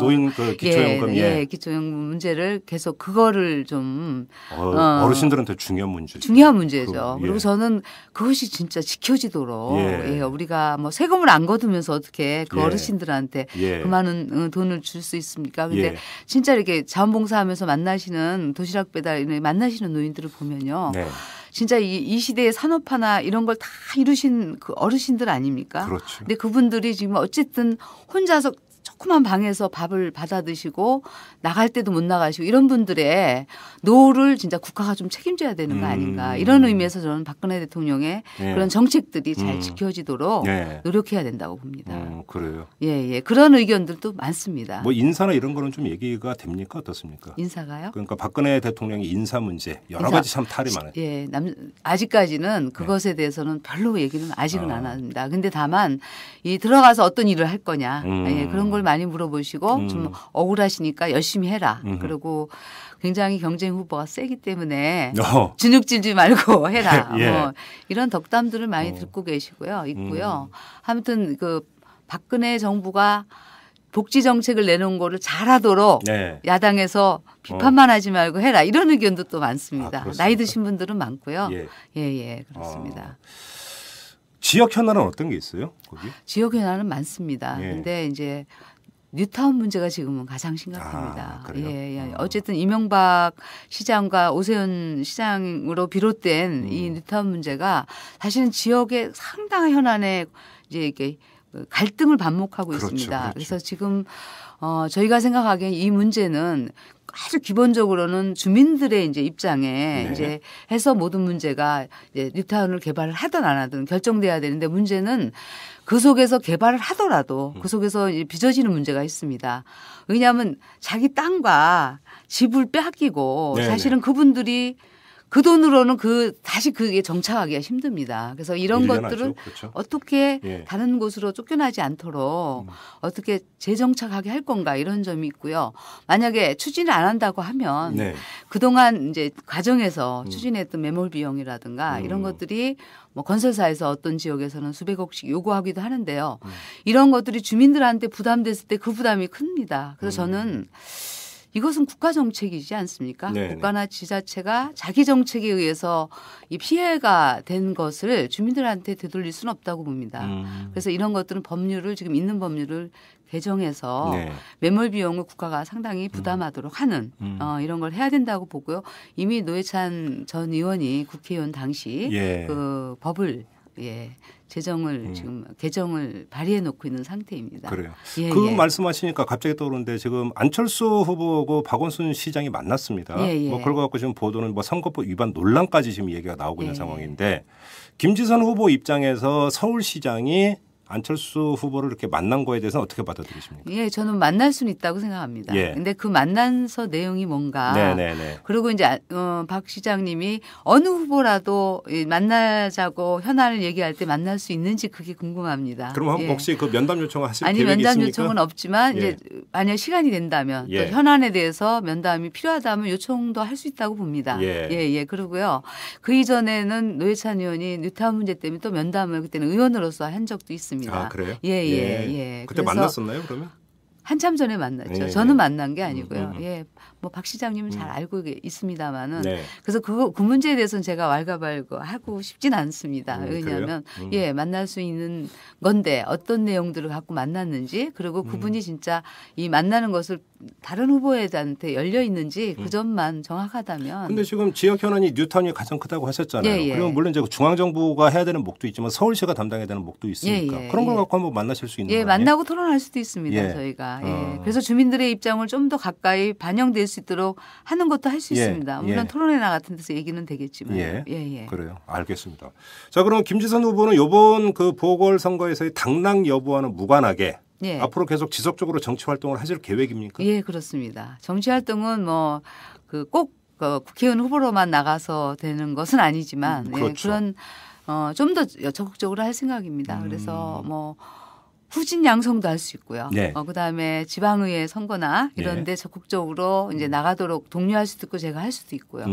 노인 그 기초연금. 기초연금 문제를 계속 그거를 좀 어르신들한테 중요한 문제죠. 중요한 문제죠. 그리고 저는 그것이 진짜 지켜지도록 우리가 뭐 세금을 안 거두면서 어떻게 그 어르신들한테 그 많은 돈을 줄 수 있습니까? 근데 진짜 이렇게 자원봉사하면서 만나시는 도시락 배달 만나시는 노인들을 보면요. 진짜 이 시대의 산업화나 이런 걸 다 이루신 그 어르신들 아닙니까? 그렇죠. 근데 그분들이 지금 어쨌든 혼자서 조그만 방에서 밥을 받아 드시고 나갈 때도 못 나가시고 이런 분들의 노후를 진짜 국가가 좀 책임져야 되는 거 아닌가. 이런 의미에서 저는 박근혜 대통령의 예. 그런 정책들이 잘 지켜지도록 예. 노력해야 된다고 봅니다. 그래요. 예, 예. 그런 의견들도 많습니다. 뭐 인사나 이런 거는 좀 얘기가 됩니까? 어떻습니까? 인사가요? 그러니까 박근혜 대통령의 인사 문제 여러 가지 참 탈이 많아요. 예, 아직까지는 그것에 대해서는 별로 얘기는 아직은 안 합니다. 근데 다만 이 들어가서 어떤 일을 할 거냐 예, 그런 걸 많이 물어보시고 좀 억울하시니까 열심히 해라. 그리고 굉장히 경쟁 후보가 세기 때문에 주눅질지 말고 해라. 예. 뭐 이런 덕담들을 많이 듣고 계시고요. 있고요. 아무튼 그 박근혜 정부가 복지 정책을 내놓은 거를 잘하도록 네. 야당에서 비판만 하지 말고 해라. 이런 의견도 또 많습니다. 아, 나이 드신 분들은 많고요. 예, 예, 그렇습니다. 지역 현안은 어떤 게 있어요? 거기? 지역 현안은 많습니다. 예. 근데 이제 뉴타운 문제가 지금은 가장 심각합니다. 그래요? 예. 어쨌든 이명박 시장과 오세훈 시장으로 비롯된 이 뉴타운 문제가 사실은 지역의 상당한 현안에 이제 이렇게 갈등을 반복하고 그렇죠, 있습니다. 그렇죠. 그래서 지금 저희가 생각하기엔 이 문제는 아주 기본적으로는 주민들의 이제 입장에 네. 이제 해서 모든 문제가 이제 뉴타운을 개발을 하든 안 하든 결정돼야 되는데 문제는 그 속에서 개발을 하더라도 그 속에서 이제 빚어지는 문제가 있습니다. 왜냐하면 자기 땅과 집을 빼앗기고 네네. 사실은 그분들이 그 돈으로는 다시 그게 정착하기가 힘듭니다. 그래서 이런 것들을 그렇죠. 어떻게 예. 다른 곳으로 쫓겨나지 않도록 어떻게 재정착하게 할 건가 이런 점이 있고요. 만약에 추진을 안 한다고 하면 네. 그동안 이제 과정에서 추진했던 매몰 비용이라든가 이런 것들이 뭐 건설사에서 어떤 지역에서는 수백억씩 요구하기도 하는데요. 이런 것들이 주민들한테 부담됐을 때 그 부담이 큽니다. 그래서 저는 이것은 국가 정책이지 않습니까? 네네. 국가나 지자체가 자기 정책에 의해서 이 피해가 된 것을 주민들한테 되돌릴 수는 없다고 봅니다. 그래서 이런 것들은 지금 있는 법률을 개정해서 네. 매몰 비용을 국가가 상당히 부담하도록 하는 이런 걸 해야 된다고 보고요. 이미 노회찬 전 의원이 국회의원 당시 예. 그 법을 재정을 지금 개정을 발의해 놓고 있는 상태입니다. 그래요. 예, 그 예. 말씀하시니까 갑자기 떠오르는데 지금 안철수 후보하고 박원순 시장이 만났습니다. 예, 예. 뭐 그걸 갖고 지금 보도는 뭐 선거법 위반 논란까지 지금 얘기가 나오고 있는 예. 상황인데 김지선 후보 입장에서 서울시장이 안철수 후보를 이렇게 만난 거에 대해서는 어떻게 받아들이십니까? 예, 저는 만날 수는 있다고 생각합니다. 예. 근데 그 만난서 내용이 뭔가. 네네네. 그리고 이제 박 시장님이 어느 후보라도 만나자고 현안을 얘기할 때 만날 수 있는지 그게 궁금합니다. 그럼 혹시 그 면담 요청을 하실 아니, 계획이 면담 있습니까? 요청은 없지만 예. 이제 만약 시간이 된다면 예. 또 현안에 대해서 면담이 필요하다면 요청도 할 수 있다고 봅니다. 예. 그리고요. 그 이전에는 노회찬 의원이 뉴타운 문제 때문에 또 면담을 그때는 의원으로서 한 적도 있습니다. 아, 그래요? 예. 그때 그래서 만났었나요, 그러면? 한참 전에 만났죠. 예. 저는 만난 게 아니고요. 음. 뭐 박 시장님은 잘 알고 있습니다만은 네. 그래서 그 문제에 대해서는 제가 왈가왈부 하고 싶진 않습니다. 왜냐하면 그래요? 만날 수 있는 건데 어떤 내용들을 갖고 만났는지 그리고 그분이 진짜 이 만나는 것을 다른 후보들한테 열려 있는지 그 점만 정확하다면. 근데 지금 지역 현안이 뉴타운이 가장 크다고 하셨잖아요. 예. 그러면 물론 이제 중앙정부가 해야 되는 목도 있지만 서울시가 담당해야 되는 목도 있으니까 예. 그런 걸 갖고 한번 만나실 수 있는 거 아니에요? 만나고 토론할 수도 있습니다. 예. 저희가. 그래서 주민들의 입장을 좀 더 가까이 반영될 수 있도록 하는 것도 할 수 있습니다. 물론 토론회나 같은 데서 얘기는 되겠지만. 예. 그래요. 알겠습니다. 자, 그럼 김지선 후보는 이번 그 보궐선거에서의 당락 여부와는 무관하게 앞으로 계속 지속적으로 정치 활동을 하실 계획입니까? 예, 그렇습니다. 정치 활동은 뭐 꼭 국회의원 후보로만 나가서 되는 것은 아니지만 그렇죠. 그런 좀 더 적극적으로 할 생각입니다. 그래서 뭐 후진 양성도 할 수 있고요. 그다음에 지방의회 선거나 이런 데 적극적으로 이제 나가도록 독려할 수도 있고 제가 할 수도 있고요.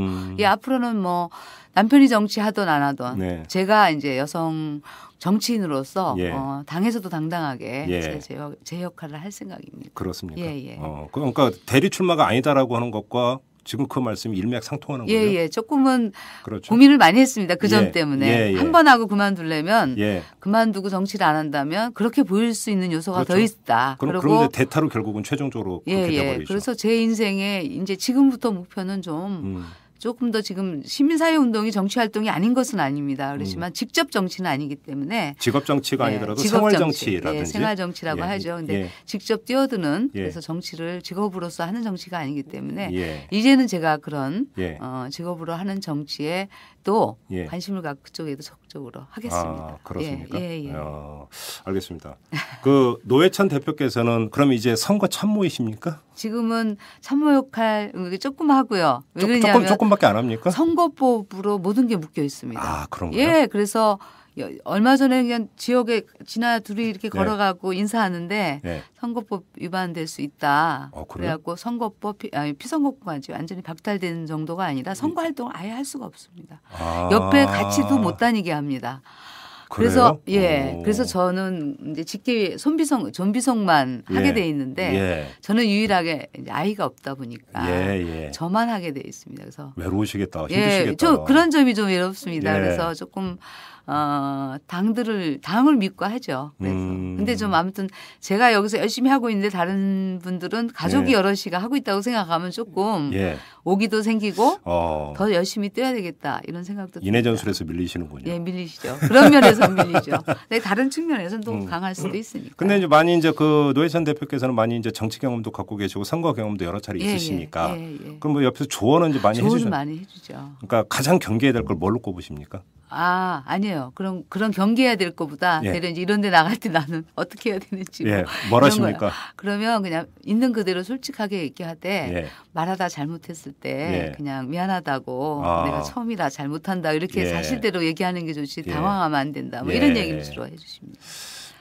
앞으로는 뭐 남편이 정치하든 안 하든 제가 이제 여성 정치인으로서 당에서도 당당하게 제 역할을 할 생각입니다. 그렇습니까? 예. 그러니까 대리 출마가 아니다라고 하는 것과 지금 그 말씀이 일맥상통하는 거예요? 예. 조금은 그렇죠. 고민을 많이 했습니다. 그 점 때문에. 한 번 하고 그만두려면 예. 그만두고 정치를 안 한다면 그렇게 보일 수 있는 요소가 그렇죠. 더 있다. 그런데 대타로 결국은 최종적으로 그렇게 돼버리죠. 그래서 제 인생에 이제 지금부터 목표는 좀 조금 더 지금 시민사회운동이 정치활동이 아닌 것은 아닙니다. 그렇지만 직접 정치는 아니기 때문에 직업 정치가 아니더라도 생활 정치라든지 예, 생활 정치라고 하죠. 근데 직접 뛰어드는 그래서 정치를 직업으로서 하는 정치가 아니기 때문에 이제는 제가 그런 직업으로 하는 정치에 또 관심을 갖고 그쪽에도 적극적으로 하겠습니다. 아, 그렇습니까? 알겠습니다. 그 노회찬 대표께서는 그럼 이제 선거 참모이십니까? 지금은 참모 역할 조금 하고요. 왜 그러냐면 조금밖에 안 합니까? 선거법으로 모든 게 묶여 있습니다. 아, 그런가요? 예, 그래서 얼마 전에 그냥 지역에 지나 둘이 이렇게 걸어가고 인사하는데 선거법 위반될 수 있다. 그래갖고 선거법 피선거법까지 완전히 박탈되는 정도가 아니라 선거 활동을 아예 할 수가 없습니다. 옆에 같이도 못 다니게 합니다. 그래서 그래서 저는 이제 직계 존비속만 하게 돼 있는데 저는 유일하게 이제 아이가 없다 보니까 저만 하게 돼 있습니다. 그래서 외로우시겠다, 힘드시겠다. 저 그런 점이 좀 외롭습니다. 그래서 조금 당을 믿고 하죠. 그래서 근데 좀 아무튼 제가 여기서 열심히 하고 있는데 다른 분들은 가족이 여럿이가 하고 있다고 생각하면 조금 오기도 생기고 더 열심히 뛰어야 되겠다 이런 생각도 인해 전술에서 밀리시는군요. 예, 밀리시죠. 그런 면에서 밀리죠. 근데 다른 측면에서는 또 강할 수도 있으니까. 근데 이제 많이 이제 그 노회찬 대표께서는 많이 이제 정치 경험도 갖고 계시고 선거 경험도 여러 차례 있으시니까 그럼 뭐 옆에서 조언은 이제 많이 해주죠. 많이 해주죠. 그러니까 가장 경계해야 될 걸 뭘로 꼽으십니까? 아니에요. 그런 경계해야 될 것보다 대려 이제 이런 데 나갈 때 나는 어떻게 해야 되는지 뭘 하십니까? 그러면 그냥 있는 그대로 솔직하게 얘기하되 말하다 잘못했을 때 그냥 미안하다고 내가 처음이라 잘못한다 이렇게 사실대로 얘기하는 게 좋지 당황하면 안 된다. 뭐 이런 얘기를 주로 해 주십니다.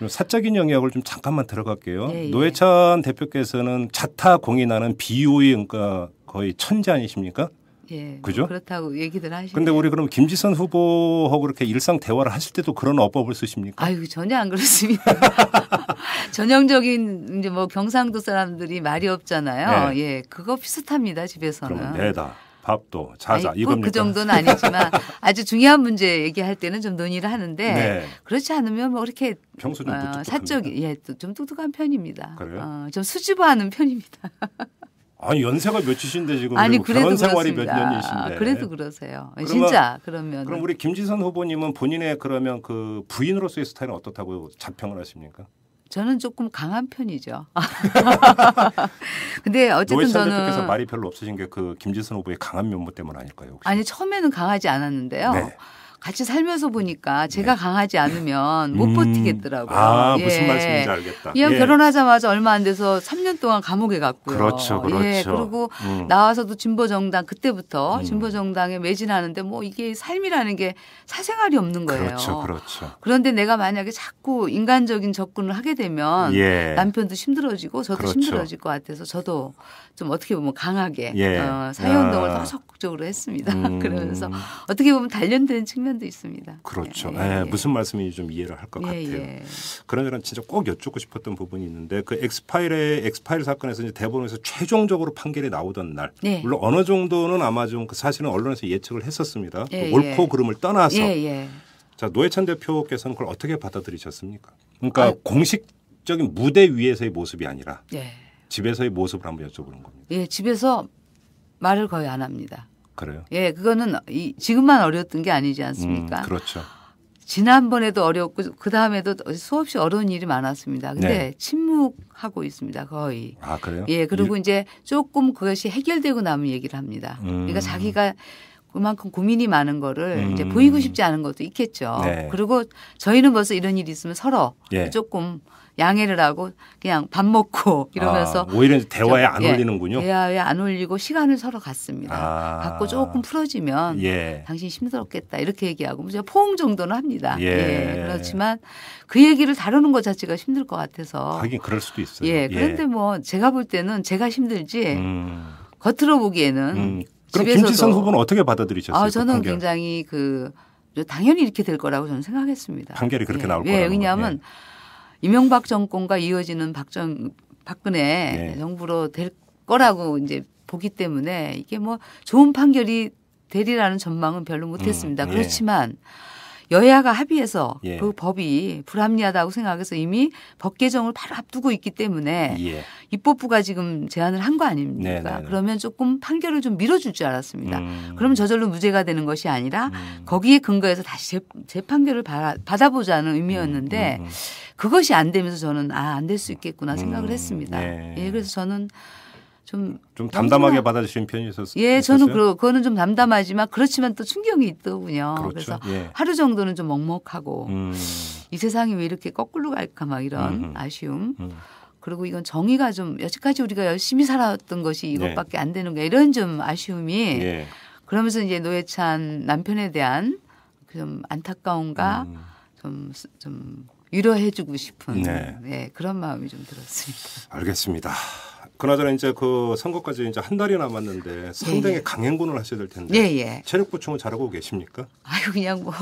사적인 영역을 좀 잠깐만 들어갈게요. 노회찬 대표께서는 자타 공인하는 비호의 그러니까 거의 천재 아니십니까? 예, 그죠? 그렇다고 얘기들 하시네요. 근데 우리 그럼 김지선 후보하고 그렇게 일상 대화를 하실 때도 그런 어법을 쓰십니까? 아유, 전혀 안 그렇습니다. 전형적인 이제 뭐 경상도 사람들이 말이 없잖아요. 예, 그거 비슷합니다, 집에서는. 그럼 내다. 밥도 자자 이겁니까? 그 정도는 아니지만 아주 중요한 문제 얘기할 때는 좀 논의를 하는데 그렇지 않으면 뭐 그렇게 평소 좀 사적이 좀 똑똑한 편입니다. 그래요? 좀 수줍어하는 편입니다. 아니 연세가 몇이신데 지금 아니, 결혼 생활이 몇 년이신데 그래도 그러세요. 진짜 그러면 그럼 우리 김지선 후보님은 본인의 그러면 그 부인으로서의 스타일은 어떻다고 자평을 하십니까? 저는 조금 강한 편이죠. 근데 어쨌든 노회찬 저는 대표께서 말이 별로 없으신 게 그 김지선 후보의 강한 면모 때문 아닐까요? 혹시? 아니 처음에는 강하지 않았는데요. 같이 살면서 보니까 제가 강하지 않으면 못 버티겠더라고요. 무슨 말씀인지 알겠다. 그냥 결혼하자마자 얼마 안 돼서 3년 동안 감옥에 갔고요. 그렇죠. 그리고 나와서도 진보정당 그때부터 진보정당에 매진하는데 뭐 이게 삶이라는 게 사생활이 없는 거예요. 그렇죠. 그런데 내가 만약에 자꾸 인간적인 접근을 하게 되면 남편도 힘들어지고 저도 힘들어질 것 같아서 저도 좀 어떻게 보면 강하게 사회운동을 더 적극적으로 했습니다. 그러면서 어떻게 보면 단련된 측면도 있습니다. 그렇죠. 무슨 말씀인지 좀 이해를 할 것 같아요. 그러나 진짜 꼭 여쭙고 싶었던 부분이 있는데 그 엑스파일 사건에서 이제 대법원에서 최종적으로 판결이 나오던 날 물론 어느 정도는 아마 좀 사실은 언론에서 예측을 했었습니다. 옳고 그름을 떠나서 자 노회찬 대표께서는 그걸 어떻게 받아들이셨습니까? 그러니까 공식적인 무대 위에서의 모습이 아니라 집에서의 모습을 한번 여쭤보는 겁니다. 집에서 말을 거의 안 합니다. 그래요? 그거는 지금만 어려웠던 게 아니지 않습니까? 그렇죠. 지난번에도 어렵고 그 다음에도 수없이 어려운 일이 많았습니다. 근데 침묵하고 있습니다. 거의. 그래요? 그리고 이제 조금 그것이 해결되고 나면 얘기를 합니다. 그러니까 자기가 그만큼 고민이 많은 거를 이제 보이고 싶지 않은 것도 있겠죠. 그리고 저희는 벌써 이런 일이 있으면 서로 조금 양해를 하고 그냥 밥 먹고 이러면서 오히려 대화에 안 올리는군요. 대화에 안 올리고 시간을 서로 갖습니다. 갖고 조금 풀어지면 당신 힘들었겠다 이렇게 얘기하고 제가 포옹 정도는 합니다. 그렇지만 그 얘기를 다루는 것 자체가 힘들 것 같아서. 하긴 그럴 수도 있어요. 그런데 뭐 제가 볼 때는 제가 힘들지 겉으로 보기에는 그럼 김지선 후보는 어떻게 받아들이셨어요? 저는 판결? 굉장히 당연히 이렇게 될 거라고 저는 생각했습니다. 판결이 그렇게 나올 거라고. 왜냐하면 이명박 정권과 이어지는 박근혜 정부로 될 거라고 이제 보기 때문에 이게 뭐 좋은 판결이 되리라는 전망은 별로 못했습니다. 그렇지만 여야가 합의해서 예. 그 법이 불합리하다고 생각해서 이미 법 개정을 바로 앞두고 있기 때문에 예. 입법부가 지금 제안을 한 거 아닙니까? 네네네. 그러면 조금 판결을 좀 미뤄줄 줄 알았습니다. 그러면 저절로 무죄가 되는 것이 아니라 거기에 근거해서 다시 재판결을 받아보자는 의미였는데 그것이 안 되면서 저는 안 될 수 있겠구나 생각을 했습니다. 예. 예, 그래서 저는 좀 담담하게 받아주신 편이셨어요? 예, 저는 그거는 좀 담담하지만 그렇지만 또 충격이 있더군요. 그렇죠. 그래서 예. 하루 정도는 좀 먹먹하고 이 세상이 왜 이렇게 거꾸로 갈까 막 이런 아쉬움. 그리고 이건 정의가 좀 여태까지 우리가 열심히 살아왔던 것이 이것밖에 안 되는 거 이런 좀 아쉬움이 예. 그러면서 이제 노회찬 남편에 대한 좀 안타까움과 좀 위로해주고 싶은 네, 그런 마음이 좀 들었습니다. 알겠습니다. 그나저나 이제 그 선거까지 이제 한 달이 남았는데 상당히 강행군을 하셔야 될 텐데 체력 보충은 잘하고 계십니까? 아유 그냥 뭐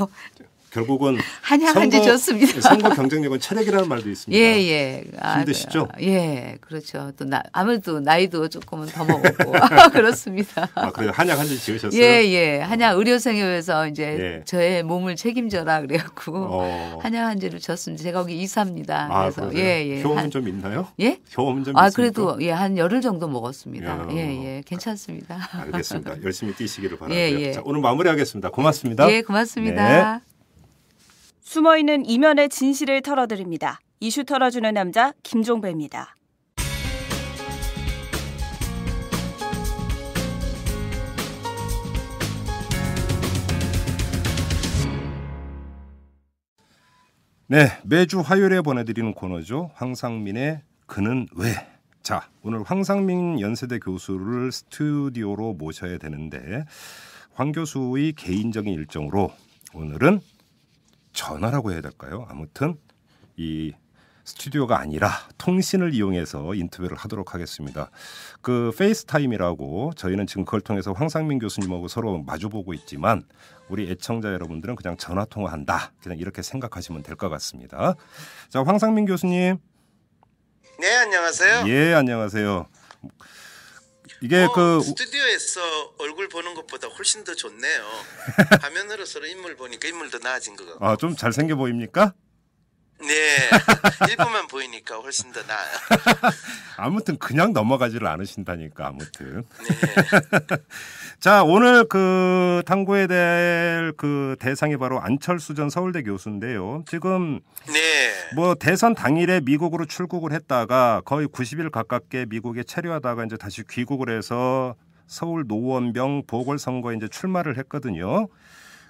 결국은 한약한지 좋습니다. 선거 경쟁력은 체력이라는 말도 있습니다. 예. 힘드시죠? 예, 그렇죠. 또 아무래도 나이도 조금은 더 먹었고 그렇습니다. 그래요? 한약 한 지 지으셨어요? 예. 한약 의료생협에서 이제 저의 몸을 책임져라 그래갖고 한약 한 지를 졌습니다. 제가 거기 이사입니다. 그래서 예. 효험은 좀 있나요? 예? 효험은 좀 있습니까? 그래도 한 열흘 정도 먹었습니다. 예, 괜찮습니다. 알겠습니다. 열심히 뛰시기를 바라고요. 자, 오늘 마무리하겠습니다. 고맙습니다. 예, 고맙습니다. 숨어있는 이면의 진실을 털어드립니다. 이슈 털어주는 남자 김종배입니다. 네, 매주 화요일에 보내드리는 코너죠. 황상민의 그는 왜? 자, 오늘 황상민 연세대 교수를 스튜디오로 모셔야 되는데 황 교수의 개인적인 일정으로 오늘은 전화라고 해야 될까요? 아무튼 이 스튜디오가 아니라 통신을 이용해서 인터뷰를 하도록 하겠습니다. 그 페이스타임이라고 저희는 지금 그걸 통해서 황상민 교수님하고 서로 마주보고 있지만 우리 애청자 여러분들은 그냥 전화 통화한다. 그냥 이렇게 생각하시면 될 것 같습니다. 자, 황상민 교수님. 네, 안녕하세요. 예, 안녕하세요. 이게 스튜디오에서 얼굴 보는 것보다 훨씬 더 좋네요. 화면으로 서로 인물 보니까 인물도 나아진 것 같고. 좀 잘생겨 보입니까? 네, 일부만 보이니까 훨씬 더 나아요. 아무튼 그냥 넘어가지를 않으신다니까 아무튼. 네. 자, 오늘 그 탐구해야 될 그 대상이 바로 안철수 전 서울대 교수인데요. 지금 뭐 대선 당일에 미국으로 출국을 했다가 거의 90일 가깝게 미국에 체류하다가 이제 다시 귀국을 해서 서울 노원병 보궐선거에 이제 출마를 했거든요.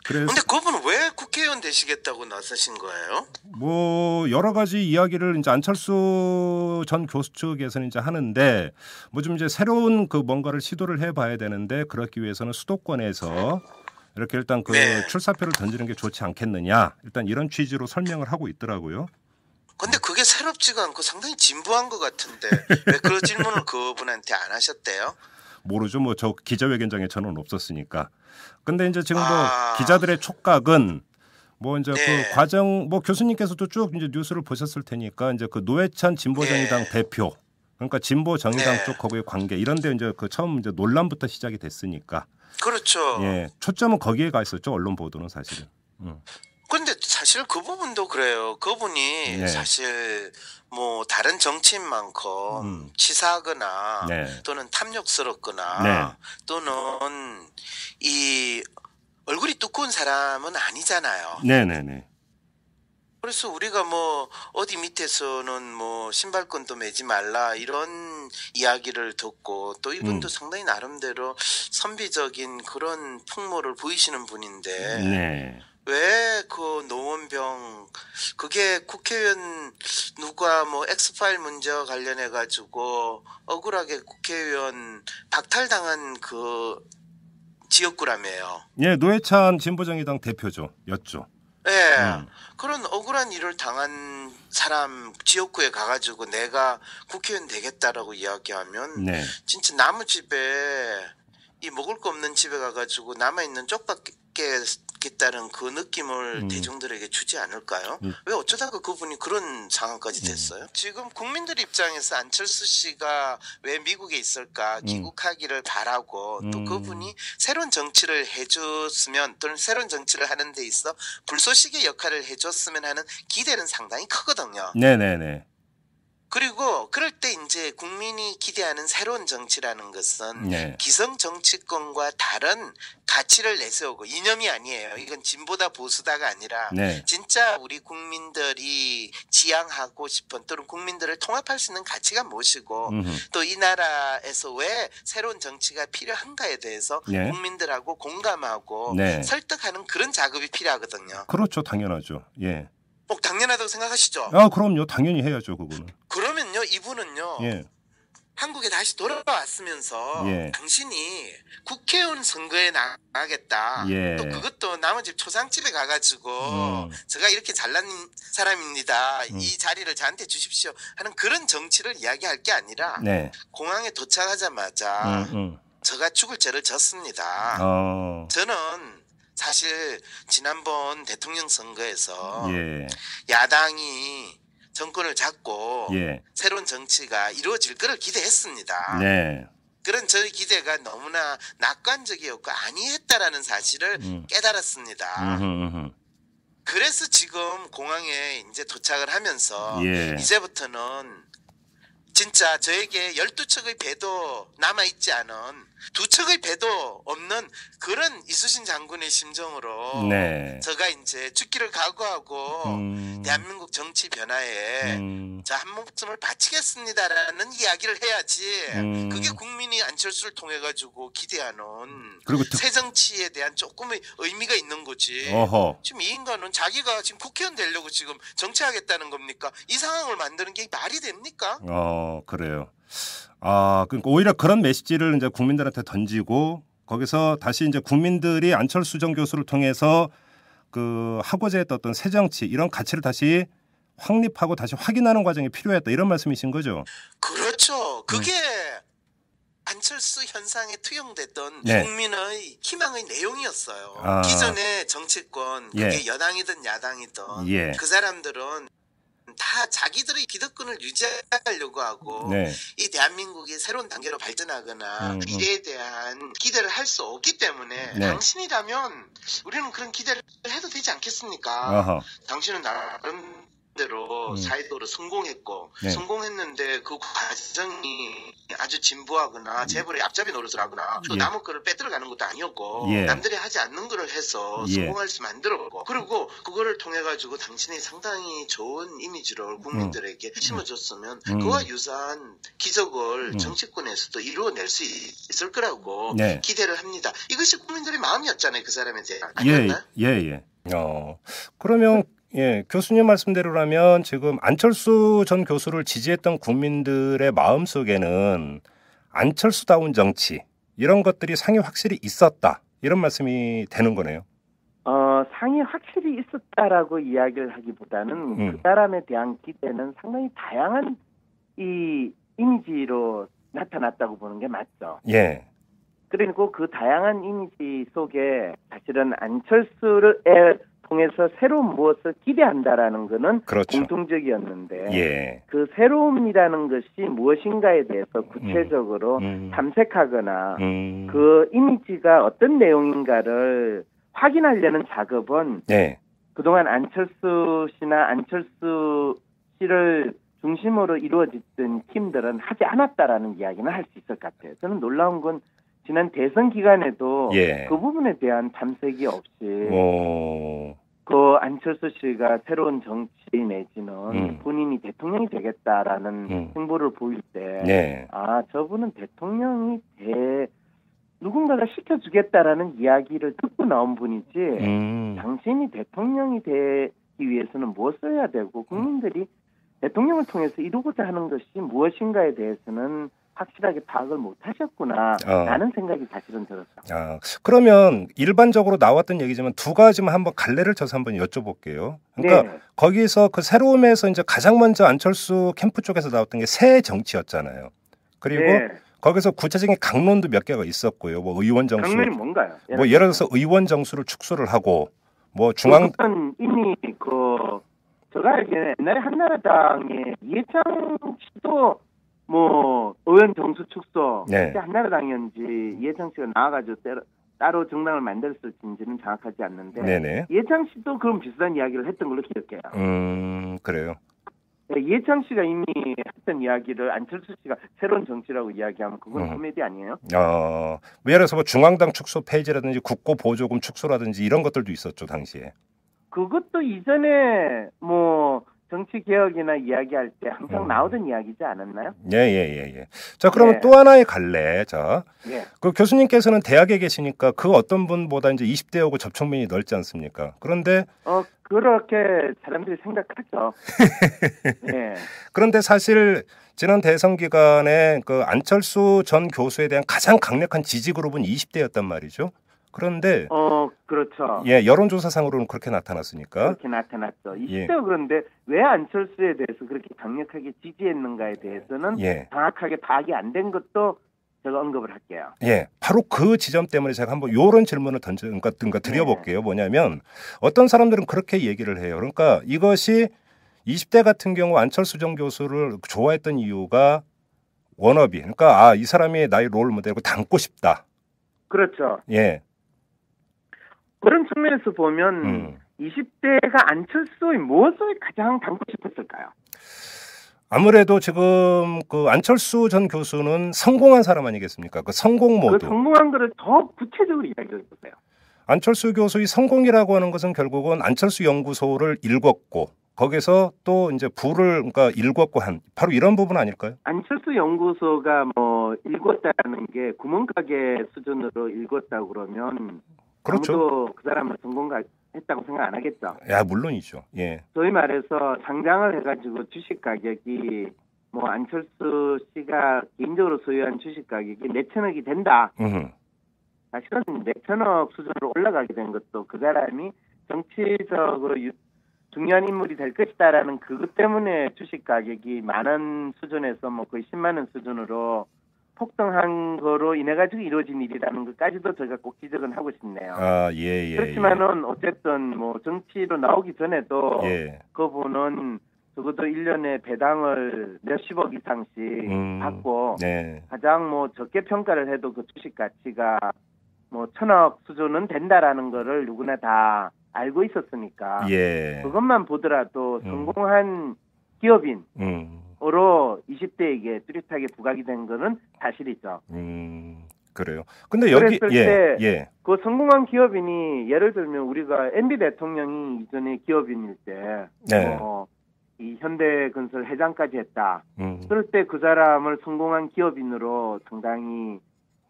그런데 그분은 왜 국회의원 되시겠다고 나서신 거예요? 뭐 여러 가지 이야기를 이제 안철수 전 교수 측에서는 이제 하는데 뭐 좀 이제 새로운 그 뭔가를 시도를 해봐야 되는데 그렇기 위해서는 수도권에서 이렇게 일단 그 출사표를 던지는 게 좋지 않겠느냐 일단 이런 취지로 설명을 하고 있더라고요. 근데 그게 새롭지가 않고 상당히 진부한 것 같은데 왜 그 질문을 그분한테 안 하셨대요? 모르죠. 뭐 저 기자회견장에 저는 없었으니까. 근데 이제 지금 뭐 기자들의 촉각은 뭐 이제 그 과정 뭐 교수님께서도 쭉 이제 뉴스를 보셨을 테니까 이제 그 노회찬 진보정의당 대표 그러니까 진보정의당 쪽하고의 관계 이런데 이제 그 처음 이제 논란부터 시작이 됐으니까. 그렇죠. 예, 초점은 거기에 가 있었죠. 언론 보도는 사실은. 근데 사실 그 부분도 그래요. 그분이 사실 뭐 다른 정치인만큼 치사하거나 또는 탐욕스럽거나 또는 이 얼굴이 두꺼운 사람은 아니잖아요. 네네네. 그래서 우리가 뭐 어디 밑에서는 뭐 신발끈도 매지 말라 이런 이야기를 듣고 또 이분도 상당히 나름대로 선비적인 그런 풍모를 보이시는 분인데 왜 그 노원병 그게 국회의원 누가 뭐 엑스파일 문제와 관련해 가지고 억울하게 국회의원 박탈당한 그 지역구라며요. 예, 노회찬 진보정의당 대표죠. 였죠. 네. 그런 억울한 일을 당한 사람 지역구에 가가지고 내가 국회의원 되겠다라고 이야기하면 진짜 나무 집에 이 먹을 거 없는 집에 가가지고 남아있는 쪽밖에 바뀌겠다는 그 느낌을 대중들에게 주지 않을까요? 왜 어쩌다가 그분이 그런 상황까지 됐어요? 지금 국민들 입장에서 안철수 씨가 왜 미국에 있을까 귀국하기를 바라고 또 그분이 새로운 정치를 해줬으면 또는 새로운 정치를 하는 데 있어 불쏘시개 역할을 해줬으면 하는 기대는 상당히 크거든요. 네네네. 그리고 그럴 때 이제 국민이 기대하는 새로운 정치라는 것은 기성 정치권과 다른 가치를 내세우고 이념이 아니에요. 이건 진보다 보수다가 아니라 진짜 우리 국민들이 지향하고 싶은 또는 국민들을 통합할 수 있는 가치가 무엇이고 또 이 나라에서 왜 새로운 정치가 필요한가에 대해서 국민들하고 공감하고 설득하는 그런 작업이 필요하거든요. 그렇죠. 당연하죠. 예. 꼭 당연하다고 생각하시죠? 아, 그럼요. 당연히 해야죠, 그거는. 그러면요, 이분은요. 한국에 다시 돌아왔으면서 당신이 국회의원 선거에 나가겠다. 또 그것도 남의 집 초상집에 가가지고 제가 이렇게 잘난 사람입니다. 이 자리를 저한테 주십시오 하는 그런 정치를 이야기할 게 아니라 공항에 도착하자마자 제가 죽을 죄를 졌습니다. 저는 사실 지난번 대통령 선거에서 야당이 정권을 잡고 새로운 정치가 이루어질 것을 기대했습니다. 그런 저희 기대가 너무나 낙관적이었고 아니했다라는 사실을 깨달았습니다. 그래서 지금 공항에 이제 도착을 하면서 이제부터는 진짜 저에게 12척의 배도 남아있지 않은 2척의 배도 없는 그런 이수신 장군의 심정으로 제가 이제 죽기를 각오하고 대한민국 정치 변화에 저 한 목숨을 바치겠습니다라는 이야기를 해야지 그게 국민이 안철수를 통해 가지고 기대하는 새 정치에 대한 조금의 의미가 있는 거지. 지금 이 인간은 자기가 지금 국회의원 되려고 지금 정치하겠다는 겁니까? 이 상황을 만드는 게 말이 됩니까? 그래요. 그러니까 오히려 그런 메시지를 이제 국민들한테 던지고 거기서 다시 이제 국민들이 안철수 전 교수를 통해서 그 하고자 했던 어떤 새 정치 이런 가치를 다시 확립하고 다시 확인하는 과정이 필요했다 이런 말씀이신 거죠? 그렇죠. 그게 안철수 현상에 투영됐던 국민의 희망의 내용이었어요. 기존의 정치권 그게 여당이든 야당이든 그 사람들은 다 자기들의 기득권을 유지하려고 하고 이 대한민국이 새로운 단계로 발전하거나 미래에 대한 기대를 할 수 없기 때문에 당신이라면 우리는 그런 기대를 해도 되지 않겠습니까? 당신은 나름대로 사회적으로 성공했고 성공했는데 그 과정이 아주 진부하거나 재벌의 앞잡이 노릇을 하거나 또 남의 거를 빼들어가는 것도 아니었고 남들이 하지 않는 거를 해서 성공할 수 만들었고 그리고 그거를 통해 가지고 당신이 상당히 좋은 이미지를 국민들에게 심어줬으면 그와 유사한 기적을 정치권에서도 이루어낼 수 있을 거라고 기대를 합니다. 이것이 국민들의 마음이었잖아요. 그 사람에 대한. 아니었나요? 그러면 교수님 말씀대로라면 지금 안철수 전 교수를 지지했던 국민들의 마음속에는 안철수다운 정치 이런 것들이 상이 확실히 있었다 이런 말씀이 되는 거네요. 상이 확실히 있었다라고 이야기를 하기보다는 그 사람에 대한 기대는 상당히 다양한 이 이미지로 나타났다고 보는 게 맞죠. 그리고 그 다양한 이미지 속에 사실은 안철수를 통해서 새로운 무엇을 기대한다라는 것은 공통적이었는데 그 새로움이라는 것이 무엇인가에 대해서 구체적으로 탐색하거나 그 이미지가 어떤 내용인가를 확인하려는 작업은 그동안 안철수 씨나 안철수 씨를 중심으로 이루어졌던 팀들은 하지 않았다라는 이야기는 할 수 있을 것 같아요. 저는 놀라운 건 지난 대선 기간에도 그 부분에 대한 탐색이 없이 그 안철수 씨가 새로운 정치 내지는 본인이 대통령이 되겠다라는 행보를 보일 때 저분은 대통령이 누군가가 시켜주겠다라는 이야기를 듣고 나온 분이지 당신이 대통령이 되기 위해서는 무엇을 해야 되고 국민들이 대통령을 통해서 이루고자 하는 것이 무엇인가에 대해서는 확실하게 파악을 못하셨구나 라는 생각이 사실은 들었어요. 그러면 일반적으로 나왔던 얘기지만 두 가지만 한번 갈래를 쳐서 한번 여쭤볼게요. 그러니까 거기서 그 새로움에서 이제 가장 먼저 안철수 캠프 쪽에서 나왔던 게 새 정치였잖아요. 그리고 거기서 구체적인 강론도 몇 개가 있었고요. 뭐 의원 정수. 강론이 뭔가요? 뭐 예를 들어서 의원 정수를 축소를 하고 뭐 중앙. 그건 이미 제가 알기에는 옛날에 한나라당의 이해창 씨도 뭐 의원 정수 축소 네. 그때 한나라당이었는지 이해창 씨가 나와가지고 따로 정당을 만들었을지는 정확하지 않는데 네네. 이해창 씨도 그런 비슷한 이야기를 했던 걸로 기억해요. 그래요. 네, 이해창 씨가 이미 했던 이야기를 안철수 씨가 새로운 정치라고 이야기하면 그건 코미디 아니에요? 예를 들어서 뭐 중앙당 축소 폐지라든지 국고 보조금 축소라든지 이런 것들도 있었죠 당시에. 그것도 이전에 뭐 정치 개혁이나 이야기할 때 항상 나오던 이야기지 않았나요? 예. 자, 그러면 또 하나의 갈래. 자, 그 교수님께서는 대학에 계시니까 그 어떤 분보다 이제 20대하고 접촉면이 넓지 않습니까? 그런데 그렇게 사람들이 생각하죠. 네. 그런데 사실 지난 대선 기간에 그 안철수 전 교수에 대한 가장 강력한 지지 그룹은 20대였단 말이죠. 그런데 그렇죠. 예, 여론조사상으로는 그렇게 나타났으니까. 그렇게 나타났죠. 20대가 그런데 왜 안철수에 대해서 그렇게 강력하게 지지했는가에 대해서는 정확하게 파악이 안 된 것도 제가 언급을 할게요. 예, 바로 그 지점 때문에 제가 한번 이런 질문을 드려볼게요. 뭐냐면 어떤 사람들은 그렇게 얘기를 해요. 그러니까 이것이 20대 같은 경우 안철수 전 교수를 좋아했던 이유가 워너비. 그러니까 이 사람이 나의 롤 모델이고 닮고 싶다. 그렇죠. 예. 그런 측면에서 보면 20대가 안철수의 무엇을 가장 닮고 싶었을까요? 아무래도 지금 그 안철수 전 교수는 성공한 사람 아니겠습니까? 그 성공 모드. 그 성공한 거를 더 구체적으로 이야기해 보세요. 안철수 교수의 성공이라고 하는 것은 결국은 안철수 연구소를 일궜고 거기서 또 이제 부를 그러니까 일궜고 한 바로 이런 부분 아닐까요? 안철수 연구소가 뭐 일궜다는 게 구멍가게 수준으로 일궜다고 그러면 그렇죠. 아무도 그 사람을 성공했다고 생각 안 하겠죠. 야, 물론이죠. 예. 소위 말해서 상장을 해가지고 주식 가격이 뭐 안철수 씨가 개인적으로 소유한 주식 가격이 4천억이 된다. 사실은 4천억 수준으로 올라가게 된 것도 그 사람이 정치적으로 중요한 인물이 될 것이다라는 그것 때문에 주식 가격이 만원 수준에서 뭐 거의 10만 원 수준으로 폭등한 거로 인해 가지고 이루어진 일이라는 것까지도 저희가 꼭 지적은 하고 싶네요. 예. 그렇지만은 어쨌든 뭐 정치로 나오기 전에도 그분은 적어도 1년에 배당을 몇십억 이상씩 받고 가장 뭐 적게 평가를 해도 그 주식 가치가 뭐 1,000억 수준은 된다라는 거를 누구나 다 알고 있었으니까 그것만 보더라도 성공한 기업인 으로 20대에게 뚜렷하게 부각이 된 거는 사실이죠. 그래요. 근데 여기 그랬을 때 그 성공한 기업인이 예를 들면 우리가 MB 대통령이 이전에 기업인일 때 이 현대건설 회장까지 했다. 그럴 때 그 사람을 성공한 기업인으로 상당히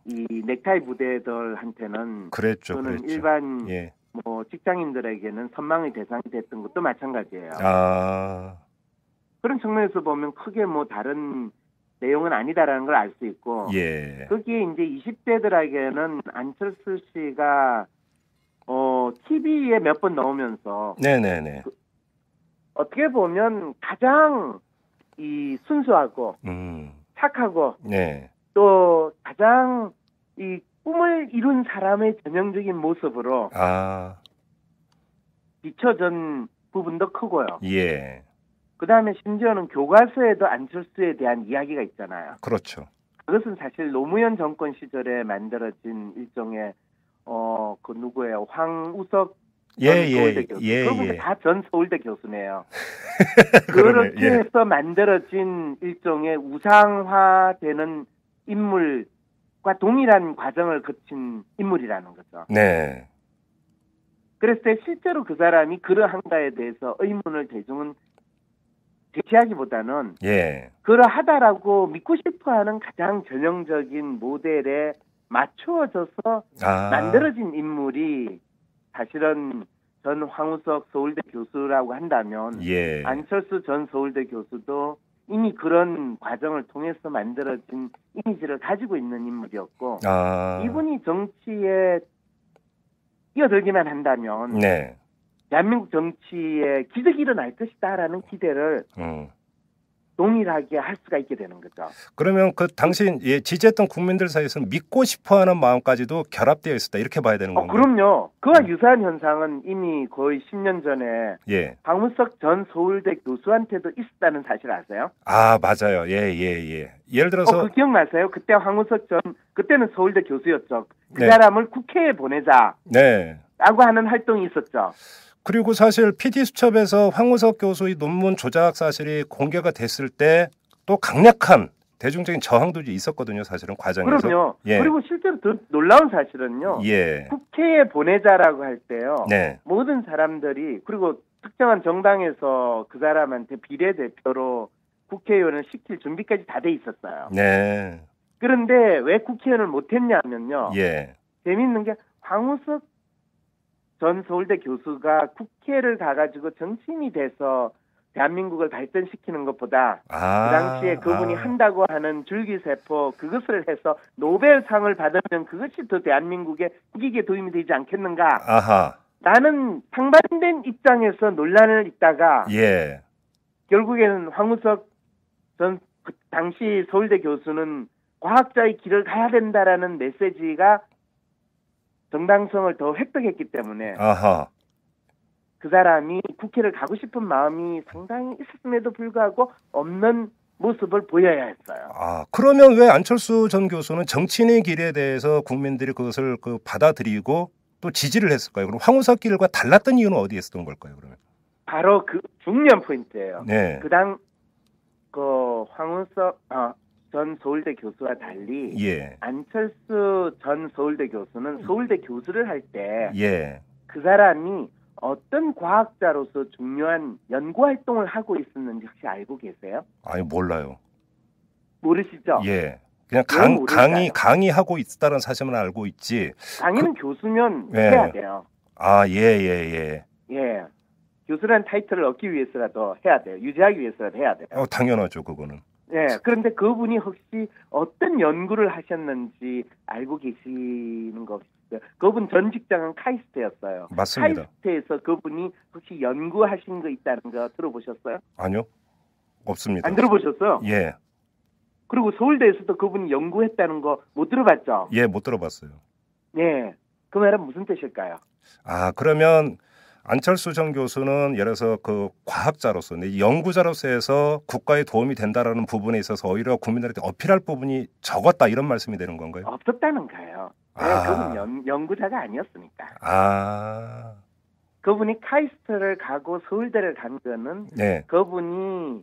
이 넥타이 부대들한테는 그랬죠. 일반 뭐 직장인들에게는 선망의 대상이 됐던 것도 마찬가지예요. 그런 측면에서 보면 크게 뭐 다른 내용은 아니다라는 걸 알 수 있고 거기에 이제 20대들에게는 안철수 씨가 TV에 몇 번 나오면서 어떻게 보면 가장 이 순수하고 착하고 또 가장 이 꿈을 이룬 사람의 전형적인 모습으로 비춰진 부분도 크고요. 그다음에 심지어는 교과서에도 안철수에 대한 이야기가 있잖아요. 그렇죠. 그것은 사실 노무현 정권 시절에 만들어진 일종의 그 누구예요? 황우석 서울대 교수. 그분은 다 전 서울대 교수네요. 그렇게 해서 만들어진 일종의 우상화되는 인물과 동일한 과정을 거친 인물이라는 거죠. 그랬을 때 실제로 그 사람이 그러한가에 대해서 의문을 대중은 제시하기보다는 그러하다라고 믿고 싶어하는 가장 전형적인 모델에 맞추어져서 만들어진 인물이 사실은 전 황우석 서울대 교수라고 한다면 안철수 전 서울대 교수도 이미 그런 과정을 통해서 만들어진 이미지를 가지고 있는 인물이었고 이분이 정치에 뛰어들기만 한다면 대한민국 정치에 기적이 일어날 것이다라는 기대를 동일하게 할 수가 있게 되는 거죠. 그러면 그 당시 지지했던 국민들 사이에서는 믿고 싶어하는 마음까지도 결합되어 있었다 이렇게 봐야 되는 건가요? 그럼요. 그와 유사한 현상은 이미 거의 10년 전에 예. 황우석 전 서울대 교수한테도 있었다는 사실 아세요? 아 맞아요. 예를 들어서 그 기억나세요? 그때 황우석 그때는 서울대 교수였죠. 그 네. 사람을 국회에 보내자. 네. 라고 하는 활동이 있었죠. 그리고 사실 PD수첩에서 황우석 교수의 논문 조작 사실이 공개가 됐을 때 또 강력한 대중적인 저항도 있었거든요. 사실은 과정에서. 그럼요. 예. 그리고 실제로 더 놀라운 사실은요. 예. 국회에 보내자라고 할 때요. 네. 모든 사람들이 그리고 특정한 정당에서 그 사람한테 비례대표로 국회의원을 시킬 준비까지 다 돼 있었어요. 네. 그런데 왜 국회의원을 못했냐면요. 예. 재미있는 게 황우석 전 서울대 교수가 국회를 가가지고 정치인이 돼서 대한민국을 발전시키는 것보다 그 당시에 그분이 한다고 하는 줄기세포 그것을 해서 노벨상을 받으면 그것이 더 대한민국의 국익에 도움이 되지 않겠는가. 아하. 나는 상반된 입장에서 논란을 있다가 예. 결국에는 황우석 전 당시 서울대 교수는 과학자의 길을 가야 된다라는 메시지가 정당성을 더 획득했기 때문에 아하. 그 사람이 국회를 가고 싶은 마음이 상당히 있었음에도 불구하고 없는 모습을 보여야 했어요. 그러면 왜 안철수 전 교수는 정치인의 길에 대해서 국민들이 그것을 받아들이고 또 지지를 했을까요? 그럼 황우석 길과 달랐던 이유는 어디에 있었던 걸까요? 그러면 바로 그 중요한 포인트예요. 네. 황우석 전 서울대 교수와 달리 예. 안철수 전 서울대 교수는 서울대 교수를 할 때 그 예. 사람이 어떤 과학자로서 중요한 연구활동을 하고 있었는지 혹시 알고 계세요? 아니 몰라요. 모르시죠? 예. 그냥 강의하고 있다는 사실만 알고 있지. 강의는 교수면 해야 돼요. 예. 예. 교수라는 타이틀을 얻기 위해서라도 해야 돼요. 유지하기 위해서라도 해야 돼요. 당연하죠, 그거는. 예. 그런데 그분이 혹시 어떤 연구를 하셨는지 알고 계시는 거 없어요? 그분 전 직장은 카이스트였어요. 맞습니다. 카이스트에서 그분이 혹시 연구하신 거 있다는 거 들어보셨어요? 아니요. 없습니다. 안 들어보셨어요? 예. 그리고 서울대에서도 그분이 연구했다는 거 못 들어봤죠? 예, 못 들어봤어요. 예. 그 말은 무슨 뜻일까요? 그러면 안철수 전 교수는 예를 들어서 그 과학자로서, 연구자로서 해서 국가에 도움이 된다라는 부분에 있어서 오히려 국민들한테 어필할 부분이 적었다 이런 말씀이 되는 건가요? 없었다는 거예요. 그분 연구자가 아니었으니까. 그분이 카이스트를 가고 서울대를 간 거는 그분이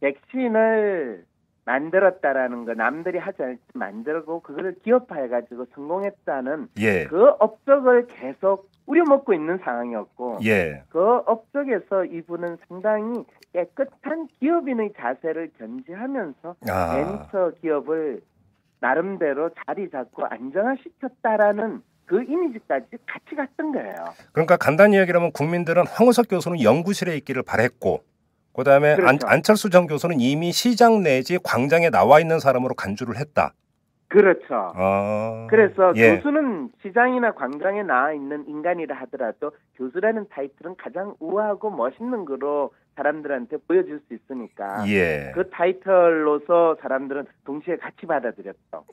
백신을 만들었다라는 거 남들이 하지 않을 때 만들고 그거를 기업화해가지고 성공했다는 그 업적을 계속 우려먹고 있는 상황이었고 그 업적에서 이분은 상당히 깨끗한 기업인의 자세를 견지하면서 벤처 기업을 나름대로 자리 잡고 안정화시켰다라는 그 이미지까지 같이 갔던 거예요. 그러니까 간단히 이야기하면 국민들은 황우석 교수는 연구실에 있기를 바랬고 그다음에 그렇죠. 안철수 전 교수는 이미 시장 내지 광장에 나와 있는 사람으로 간주를 했다. 그렇죠. 그래서 교수는 시장이나 광장에 나와 있는 인간이라 하더라도 교수라는 타이틀은 가장 우아하고 멋있는 거로 사람들한테 보여줄 수 있으니까 그 타이틀로서 사람들은 동시에 같이 받아들였죠.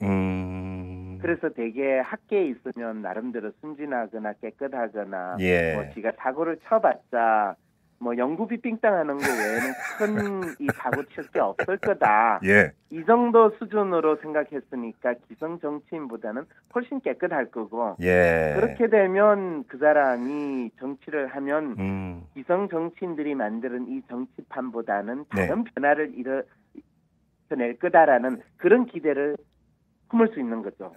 그래서 되게 학계에 있으면 나름대로 순진하거나 깨끗하거나 뭐 지가 사고를 쳐봤자 뭐 연구비 삥땅하는 거 외에는 큰 이 사고 칠 게 없을 거다. 이 정도 수준으로 생각했으니까 기성 정치인보다는 훨씬 깨끗할 거고 그렇게 되면 그 사람이 정치를 하면 기성 정치인들이 만드는 이 정치판보다는 다른 변화를 이뤄낼 거다라는 그런 기대를 품을 수 있는 거죠.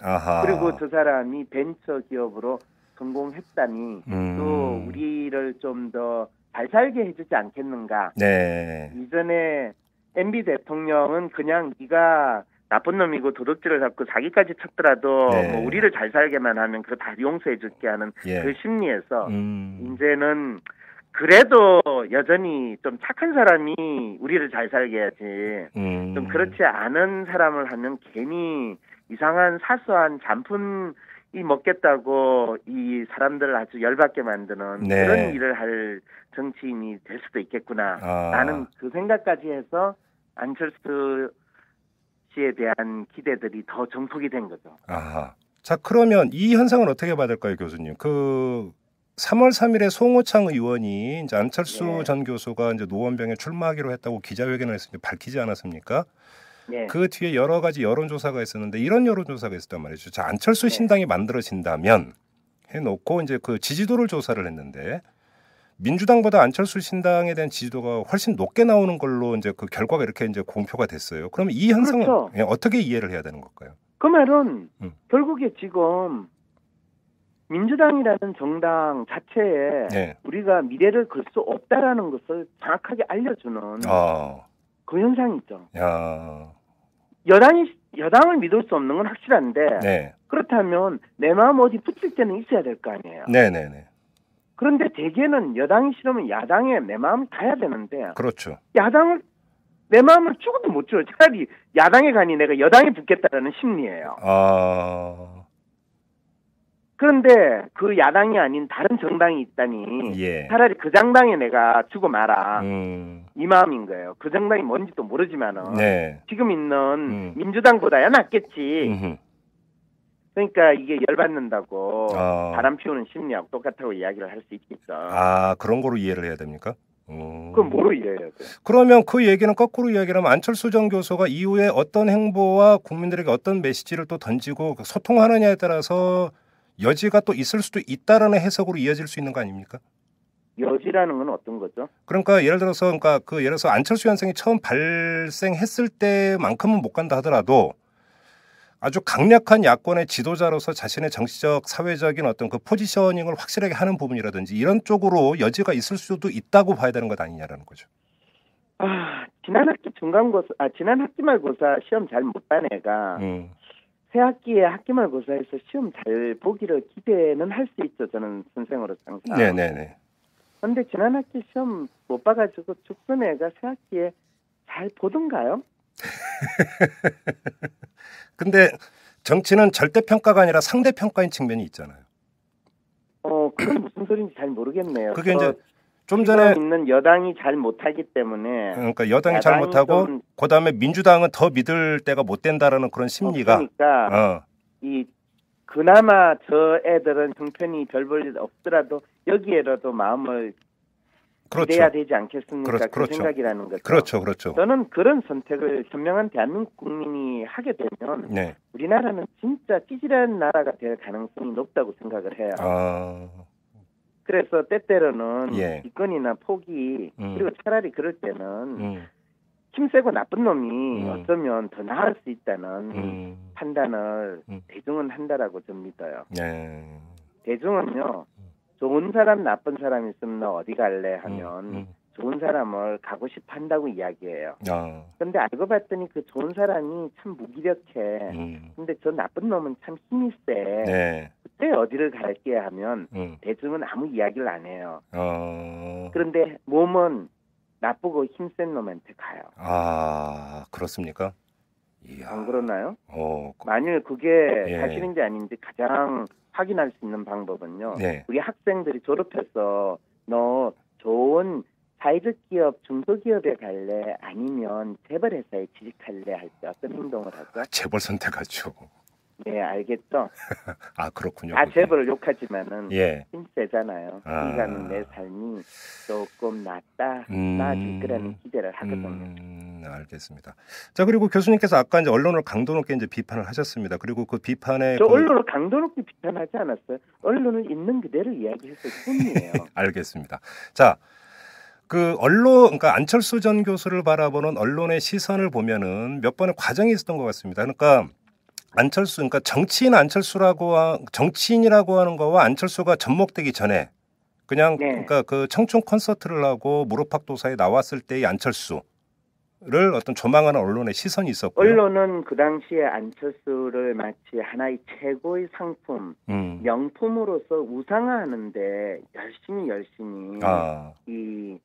그리고 저 사람이 벤처 기업으로 성공했다니 또 우리를 좀 더 잘 살게 해주지 않겠는가. 이전에 MB 대통령은 그냥 네가 나쁜 놈이고 도둑질을 하고 자기까지 쳤더라도 뭐 우리를 잘 살게만 하면 그거 다 용서해 줄게 하는 그 심리에서 이제는 그래도 여전히 좀 착한 사람이 우리를 잘 살게 해야지. 좀 그렇지 않은 사람을 하면 괜히 이상한 사소한 잔푼이 먹겠다고 이 사람들을 아주 열받게 만드는 그런 일을 할 정치인이 될 수도 있겠구나. 나는 그 생각까지 해서 안철수 씨에 대한 기대들이 더 정폭이 된 거죠. 아, 자 그러면 이 현상은 어떻게 봐야 될까요, 교수님? 그 3월 3일에 송호창 의원이 이제 안철수 네. 전 교수가 이제 노원병에 출마하기로 했다고 기자회견을 해서 밝히지 않았습니까? 네. 그 뒤에 여러 가지 여론조사가 있었는데 이런 여론조사가 있었단 말이죠. 자, 안철수 신당이 만들어진다면 해놓고 이제 그 지지도를 조사를 했는데 민주당보다 안철수 신당에 대한 지지도가 훨씬 높게 나오는 걸로 이제 그 결과가 이렇게 이제 공표가 됐어요. 그러면 이 현상은 그렇죠. 어떻게 이해를 해야 되는 걸까요? 그 말은 결국에 지금 민주당이라는 정당 자체에 네. 우리가 미래를 걸 수 없다라는 것을 정확하게 알려주는 그 현상이죠. 여당을 믿을 수 없는 건 확실한데 네. 그렇다면 내 마음 어디 붙일 때는 있어야 될 거 아니에요. 네네네. 그런데 대개는 여당이 싫으면 야당에 내 마음이 가야 되는데 그렇죠. 야당을 내 마음을 죽어도 못 줘요. 차라리 야당에 가니 내가 여당에 붙겠다라는 심리예요. 그런데 그 야당이 아닌 다른 정당이 있다니 차라리 그 정당에 내가 주고 마라. 이 마음인 거예요. 그 정당이 뭔지도 모르지만은 지금 있는 민주당보다야 낫겠지. 그러니까 이게 열받는다고 바람 피우는 심리하고 똑같다고 이야기를 할 수 있겠죠. 그런 거로 이해를 해야 됩니까? 그럼 뭐로 이해해야 돼요? 그러면 그 얘기는 거꾸로 이야기하면 안철수 전 교수가 이후에 어떤 행보와 국민들에게 어떤 메시지를 또 던지고 소통하느냐에 따라서 여지가 또 있을 수도 있다라는 해석으로 이어질 수 있는 거 아닙니까? 여지라는 건 어떤 거죠? 그러니까 예를 들어서 예를 들어서 안철수 현상이 처음 발생했을 때만큼은 못 간다 하더라도 아주 강력한 야권의 지도자로서 자신의 정치적, 사회적인 어떤 그 포지셔닝을 확실하게 하는 부분이라든지 이런 쪽으로 여지가 있을 수도 있다고 봐야 되는 것 아니냐라는 거죠. 지난 학기 말고사 시험 잘 못 본 애가 새 학기에 학기 말고사에서 시험 잘 보기를 기대는 할 수 있죠. 저는 선생으로 항상. 네네네. 그런데 지난 학기 시험 못 봐가지고 죽순 애가 새 학기에 잘 보던가요? 근데 정치는 절대평가가 아니라 상대평가인 측면이 있잖아요. 그게 무슨 소리인지 잘 모르겠네요. 그게 이제 좀 전에 있는 여당이 잘 못하기 때문에 그러니까 여당이 잘 못하고 그다음에 민주당은 더 믿을 때가 못 된다라는 그런 심리가 그러니까 그나마 저 애들은 형편이 별 볼 일 없더라도 여기에라도 마음을 기대야 되지 않겠습니까? 그 생각이라는 거죠. 그렇죠. 저는 그런 선택을 현명한 대한민국 국민이 하게 되면 우리나라는 진짜 찌질한 나라가 될 가능성이 높다고 생각을 해요. 그래서 때때로는 이권이나 포기 그리고 차라리 그럴 때는 힘세고 나쁜 놈이 어쩌면 더 나을 수 있다는 판단을 대중은 한다라고 좀 믿어요. 대중은요. 좋은 사람 나쁜 사람 있으면 너 어디 갈래 하면 좋은 사람을 가고 싶어 한다고 이야기해요. 그런데 알고 봤더니 그 좋은 사람이 참 무기력해. 근데 저 나쁜 놈은 참 힘이 세. 그때 어디를 갈게 하면 대중은 아무 이야기를 안 해요. 그런데 몸은 나쁘고 힘센 놈한테 가요. 그렇습니까? 안 그러나요? 만일 그게 사실인지 아닌지 가장 확인할 수 있는 방법은요. 우리 학생들이 졸업해서 너 좋은 사회적 기업, 중소기업에 갈래? 아니면 재벌 회사에 취직할래? 할 때 어떤 행동을 할까? 재벌 선택하죠. 네, 알겠죠? 그렇군요. 재벌을 욕하지만은 힘세잖아요. 인간은 내 삶이 조금 나아질 거라는 기대를 하거든요. 알겠습니다. 자, 그리고 교수님께서 아까 이제 언론을 강도 높게 이제 비판을 하셨습니다. 그리고 그 비판에 언론을 강도 높게 비판하지 않았어요. 언론을 있는 그대로 이야기했을 뿐이에요. 알겠습니다. 자, 그러니까 안철수 전 교수를 바라보는 언론의 시선을 보면은 몇 번의 과정이 있었던 것 같습니다. 그러니까 그러니까 정치인이라고 하는 거와 안철수가 접목되기 전에 그냥 그러니까 그 청춘 콘서트를 하고 무릎팍도사에 나왔을 때의 안철수를 어떤 조망하는 언론의 시선이 있었고요. 언론은 그 당시에 안철수를 마치 하나의 최고의 상품, 명품으로서 우상화하는데 열심히 이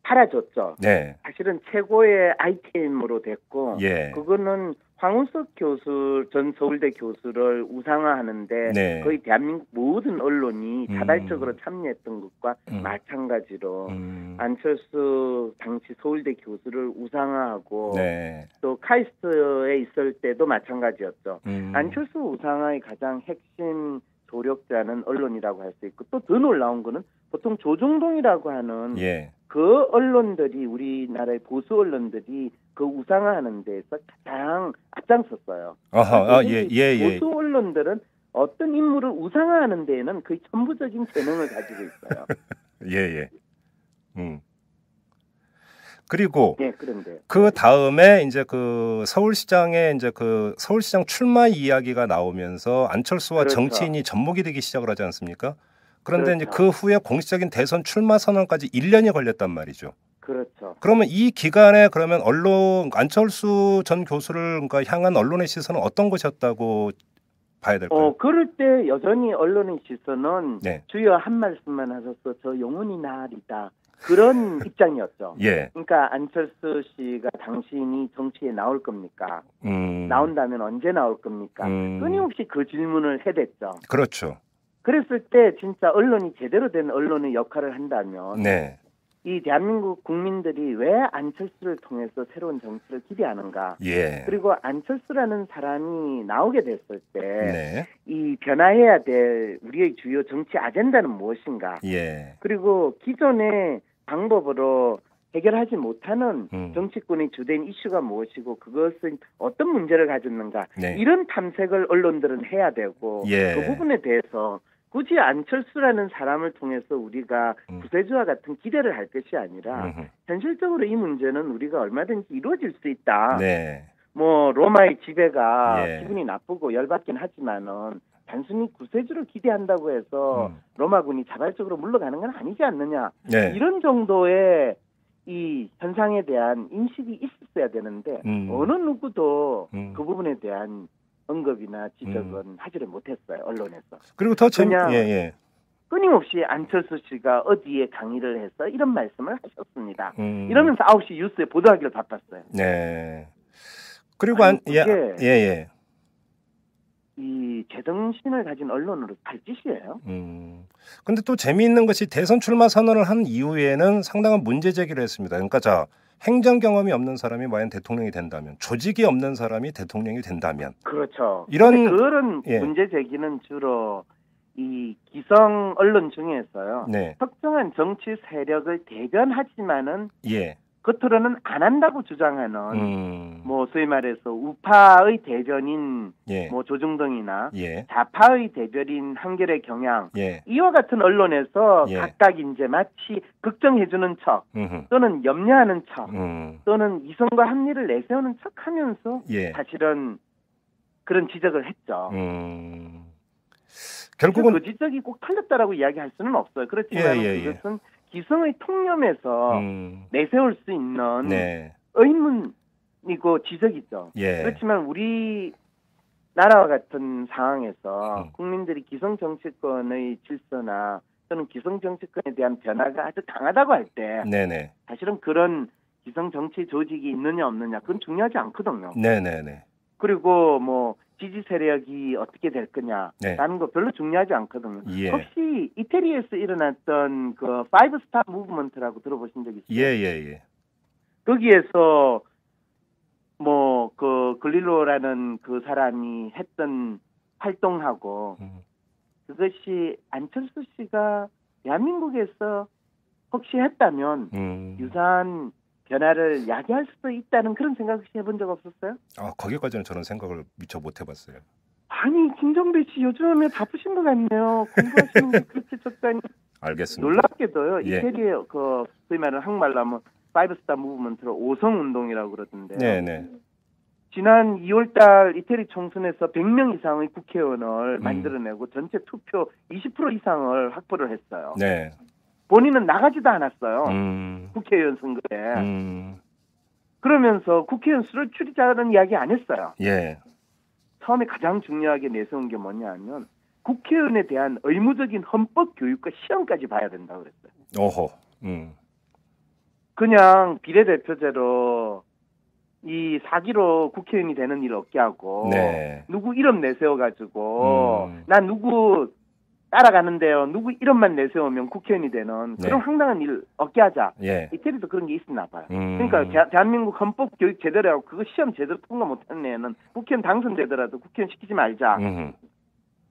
팔아줬죠. 네. 사실은 최고의 아이템으로 됐고 예. 그거는 황운석 교수 전 서울대 교수를 우상화하는데 네. 거의 대한민국 모든 언론이 자발적으로 참여했던 것과 마찬가지로 안철수 당시 서울대 교수를 우상화하고 네. 또 카이스트에 있을 때도 마찬가지였죠. 안철수 우상화의 가장 핵심 조력자는 언론이라고 할 수 있고 또 더 놀라운 거는 보통 조중동이라고 하는 예. 그 언론들이 우리나라의 보수 언론들이 그 우상화하는 데서 가장 앞장섰어요. 예. 보수 언론들은 어떤 인물을 우상화하는 데에는 거의 천부적인 재능을 가지고 있어요. 예. 그리고 그런데 그 다음에 이제 그 서울시장의 이제 그 서울시장 출마 이야기가 나오면서 안철수와 그렇죠. 정치인이 접목이 되기 시작을 하지 않습니까? 그런데 그렇죠. 이제 그 후에 공식적인 대선 출마 선언까지 1년이 걸렸단 말이죠. 그렇죠. 그러면 이 기간에 그러면 언론 안철수 전 교수를 그러니까 향한 언론의 시선은 어떤 것이었다고 봐야 될까요? 그럴 때 여전히 언론의 시선은 네. 주여 한 말씀만 하셔서 저 영혼이 나으리다. 그런 입장이었죠. 예. 그러니까 안철수 씨가 당신이 정치에 나올 겁니까? 나온다면 언제 나올 겁니까? 끊임없이 그 질문을 해댔죠. 그렇죠. 그랬을 때 진짜 언론이 제대로 된 언론의 역할을 한다면 네. 이 대한민국 국민들이 왜 안철수를 통해서 새로운 정치를 기대하는가? 예. 그리고 안철수라는 사람이 나오게 됐을 때 이 네. 변화해야 될 우리의 주요 정치 아젠다는 무엇인가? 예. 그리고 기존의 방법으로 해결하지 못하는 정치권의 주된 이슈가 무엇이고 그것은 어떤 문제를 가졌는가? 네. 이런 탐색을 언론들은 해야 되고 예. 그 부분에 대해서 굳이 안철수라는 사람을 통해서 우리가 구세주와 같은 기대를 할 것이 아니라 현실적으로 이 문제는 우리가 얼마든지 이루어질 수 있다. 네. 뭐 로마의 지배가 예. 기분이 나쁘고 열받긴 하지만은 단순히 구세주를 기대한다고 해서 로마군이 자발적으로 물러가는 건 아니지 않느냐. 네. 이런 정도의 이 현상에 대한 인식이 있었어야 되는데 어느 누구도 그 부분에 대한 언급이나 지적은 하지를 못했어요. 언론에서. 그리고 더 끊임없이 안철수 씨가 어디에 강의를 해서 이런 말씀을 하셨습니다. 이러면서 9시 뉴스에 보도하기를 바빴어요. 네. 그리고 이 제정신을 가진 언론으로 갈 짓이에요. 근데 또 재미있는 것이 대선 출마 선언을 한 이후에는 상당한 문제 제기를 했습니다. 그러니까 자, 행정 경험이 없는 사람이 과연 대통령이 된다면, 조직이 없는 사람이 대통령이 된다면, 그렇죠. 이런 그런 문제 제기는 주로 이 기성 언론 중에서요. 네. 특정한 정치 세력을 대변하지만은 예. 겉으로는 안 한다고 주장하는 뭐 소위 말해서 우파의 대변인 뭐 조중동이나 좌파의 대변인 한겨레 경향 이와 같은 언론에서 각각 이제 마치 걱정해주는 척 또는 염려하는 척 또는 이성과 합리를 내세우는 척하면서 사실은 그런 지적을 했죠. 결국은 그 지적이 꼭 틀렸다라고 이야기할 수는 없어요. 그렇지만 이것은 기성의 통념에서 내세울 수 있는 의문이고 지적이죠. 그렇지만 우리 나라와 같은 상황에서 국민들이 기성 정치권의 질서나 또는 기성 정치권에 대한 변화가 아주 강하다고 할 때 사실은 그런 기성 정치 조직이 있느냐 없느냐 그건 중요하지 않거든요. 그리고 뭐 지지 세력이 어떻게 될 거냐라는 거 별로 중요하지 않거든요. 혹시 이태리에서 일어났던 그 파이브 스타 무브먼트라고 들어보신 적 있어요? 거기에서 뭐 그 글릴로라는 그 사람이 했던 활동하고 그것이 안철수 씨가 대한민국에서 혹시 했다면 유사한 변화를 야기할 수도 있다는 그런 생각 혹시 해본 적 없었어요? 거기까지는 저는 생각을 미처 못 해봤어요. 아니 김정배 씨 요즘에 바쁘신 것 같네요. 공부하시는 게 그렇게 적다니. 알겠습니다. 놀랍게도요. 이태리의 그 소위 말하는 한국말로 하면 파이브 스타 무브먼트로 5성 운동이라고 그러던데요. 지난 2월달 이태리 총선에서 100명 이상의 국회의원을 만들어내고 전체 투표 20% 이상을 확보를 했어요. 본인은 나가지도 않았어요. 국회의원 선거에. 그러면서 국회의원 수를 줄이자는 이야기 안 했어요. 처음에 가장 중요하게 내세운 게 뭐냐면 국회의원에 대한 의무적인 헌법 교육과 시험까지 봐야 된다고 그랬어요. 그냥 비례대표제로 이 사기로 국회의원이 되는 일 없게 하고 네. 누구 이름 내세워가지고 난 누구 따라가는데요. 누구 이름만 내세우면 국회의원이 되는 그런 네. 황당한 일 없게 하자. 예. 이태리도 그런 게 있었나 봐요. 그러니까 대한민국 헌법 교육 제대로 하고 그거 시험 제대로 통과 못하는 애는 국회의원 당선되더라도 국회의원 시키지 말자.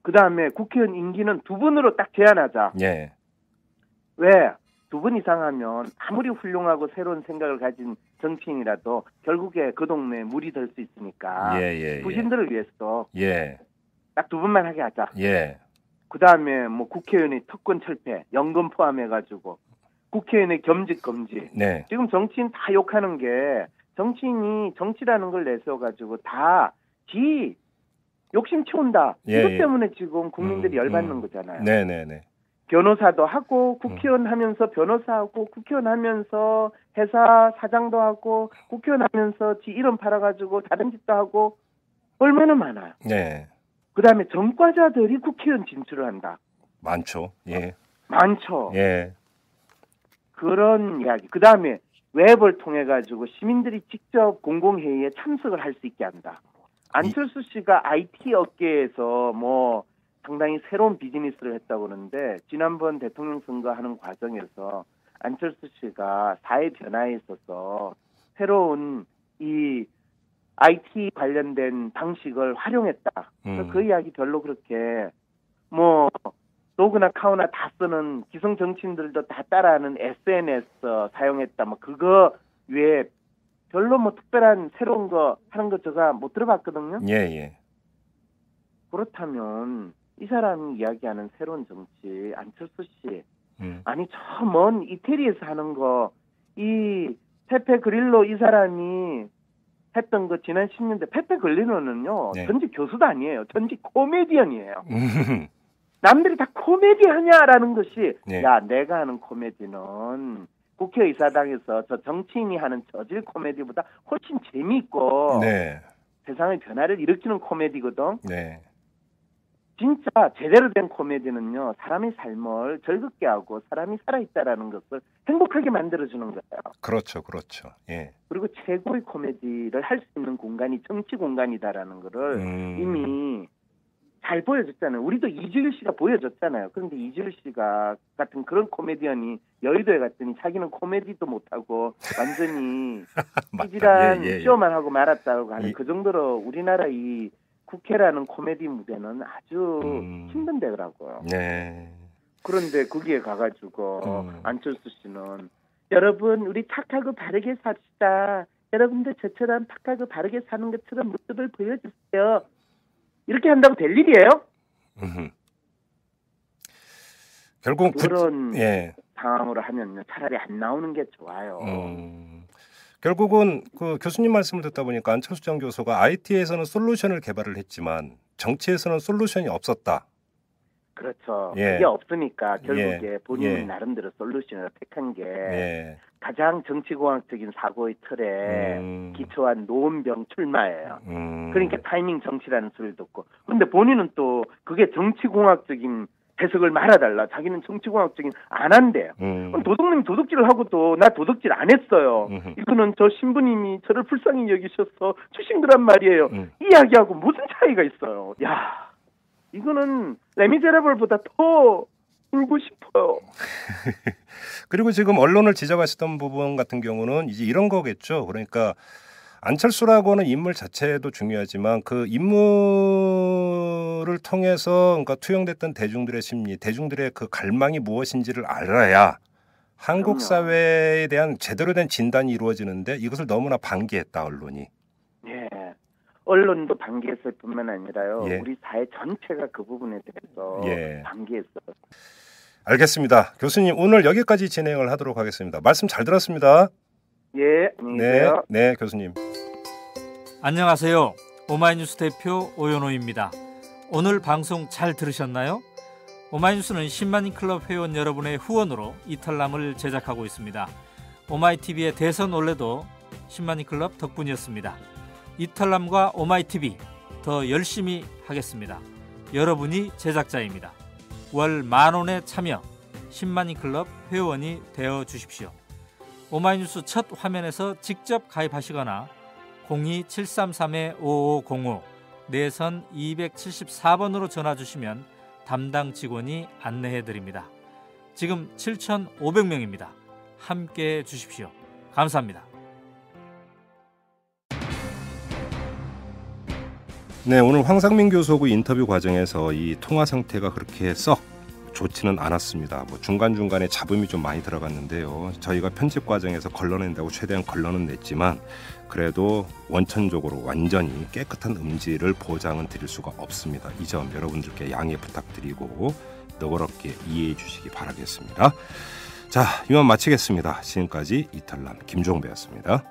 그다음에 국회의원 임기는 2번으로 딱 제한하자. 예. 왜? 2번 이상 하면 아무리 훌륭하고 새로운 생각을 가진 정치인이라도 결국에 그 동네에 물이 될 수 있으니까 부신들을 위해서 딱 2번만 하게 하자. 그다음에 뭐 국회의원의 특권 철폐, 연금 포함해가지고 국회의원의 겸직 금지. 네. 지금 정치인 다 욕하는 게 정치인이 정치라는 걸 내세워가지고 다 지 욕심 채운다. 이것 때문에 지금 국민들이 열받는 거잖아요. 네네네. 변호사도 하고 국회의원 하면서 변호사하고 국회의원 하면서 회사 사장도 하고 국회의원 하면서 지 이름 팔아가지고 다른 짓도 하고 얼마나 많아요. 네. 그다음에 전과자들이 국회의원 진출을 한다. 많죠. 예. 많죠. 예. 그런 이야기. 그다음에 웹을 통해 가지고 시민들이 직접 공공회의에 참석을 할 수 있게 한다. 안철수 씨가 IT 업계에서 뭐 상당히 새로운 비즈니스를 했다고 그러는데 지난번 대통령 선거하는 과정에서 안철수 씨가 사회 변화에 있어서 새로운 이 IT 관련된 방식을 활용했다. 그 이야기 별로 그렇게 뭐 로그나 카우나 다 쓰는 기성 정치인들도 다 따라하는 SNS 사용했다. 뭐 그거 외에 별로 뭐 특별한 새로운 거 하는 거 제가 못 들어봤거든요. 예. 그렇다면 이 사람이 이야기하는 새로운 정치 안철수 씨 아니 저 먼 이태리에서 하는 거 이 페페 그릴로 이 사람이 했던 거 지난 10년대 페페 글리노는요 네. 전직 교수도 아니에요. 전직 코미디언이에요. 남들이 다 코미디 하냐라는 것이 네. 야 내가 하는 코미디는 국회의사당에서 저 정치인이 하는 저질 코미디보다 훨씬 재미있고 네. 세상의 변화를 일으키는 코미디거든. 네. 진짜 제대로 된 코미디는요 사람의 삶을 즐겁게 하고 사람이 살아있다라는 것을 행복하게 만들어주는 거예요. 그렇죠. 예. 그리고 최고의 코미디를 할 수 있는 공간이 정치 공간이다라는 거를 이미 잘 보여줬잖아요. 우리도 이주일 씨가 보여줬잖아요. 그런데 이주일 씨가 같은 그런 코미디언이 여의도에 갔더니 자기는 코미디도 못하고 완전히 찌질한 쇼만 하고 말았다고 하는 그 정도로 우리나라 이 국회라는 코미디 무대는 아주 힘든 데더라고요. 네. 그런데 거기에 가가지고 안철수 씨는 여러분 우리 착하고 바르게 삽시다. 여러분들 저처럼 착하고 바르게 사는 것처럼 모습을 보여주세요. 이렇게 한다고 될 일이에요? 결국 그런 상황으로 하면 차라리 안 나오는 게 좋아요. 결국은 그 교수님 말씀을 듣다 보니까 안철수 전 교수가 IT에서는 솔루션을 개발을 했지만 정치에서는 솔루션이 없었다. 그렇죠. 그게 없으니까 결국에 본인 나름대로 솔루션을 택한 게 가장 정치공학적인 사고의 틀에 기초한 노원병 출마예요. 그러니까 타이밍 정치라는 소리를 듣고. 그런데 본인은 또 그게 정치공학적인 해석을 말아달라. 자기는 정치공학적인 안 한대요. 도둑님이 도둑질을 하고 또 나 도둑질 안 했어요. 이거는 저 신부님이 저를 불쌍히 여기셔서 주신 거란 말이에요. 이야기하고 무슨 차이가 있어요. 야, 이거는 레미제라블보다 더 울고 싶어요. 그리고 지금 언론을 지적하시던 부분 같은 경우는 이제 이런 거겠죠. 그러니까 안철수라고 하는 인물 자체도 중요하지만 그 인물을 통해서 그러니까 투영됐던 대중들의 심리, 대중들의 그 갈망이 무엇인지를 알아야 한국 사회에 대한 제대로 된 진단이 이루어지는데 이것을 너무나 방기했다 언론이. 예, 언론도 방기했을 뿐만 아니라요. 우리 사회 전체가 그 부분에 대해서 방기했어요. 알겠습니다. 교수님 오늘 여기까지 진행을 하도록 하겠습니다. 말씀 잘 들었습니다. 예, 안녕히 계세요. 네, 교수님. 안녕하세요. 오마이뉴스 대표 오연호입니다. 오늘 방송 잘 들으셨나요? 오마이뉴스는 10만인 클럽 회원 여러분의 후원으로 이탈남을 제작하고 있습니다. 오마이TV의 대선 올레도 10만인 클럽 덕분이었습니다. 이탈남과 오마이TV 더 열심히 하겠습니다. 여러분이 제작자입니다. 월 10,000원에 참여 10만인 클럽 회원이 되어 주십시오. 오마이뉴스 첫 화면에서 직접 가입하시거나 02-733-5505 내선 274번으로 전화 주시면 담당 직원이 안내해드립니다. 지금 7,500명입니다. 함께해 주십시오. 감사합니다. 네, 오늘 황상민 교수하고 인터뷰 과정에서 이 통화 상태가 그렇게 썩 좋지는 않았습니다. 뭐 중간중간에 잡음이 좀 많이 들어갔는데요. 저희가 편집 과정에서 걸러낸다고 최대한 걸러는 냈지만 그래도 원천적으로 완전히 깨끗한 음질을 보장은 드릴 수가 없습니다. 이 점 여러분들께 양해 부탁드리고 너그럽게 이해해 주시기 바라겠습니다. 자, 이만 마치겠습니다. 지금까지 이탈남 김종배였습니다.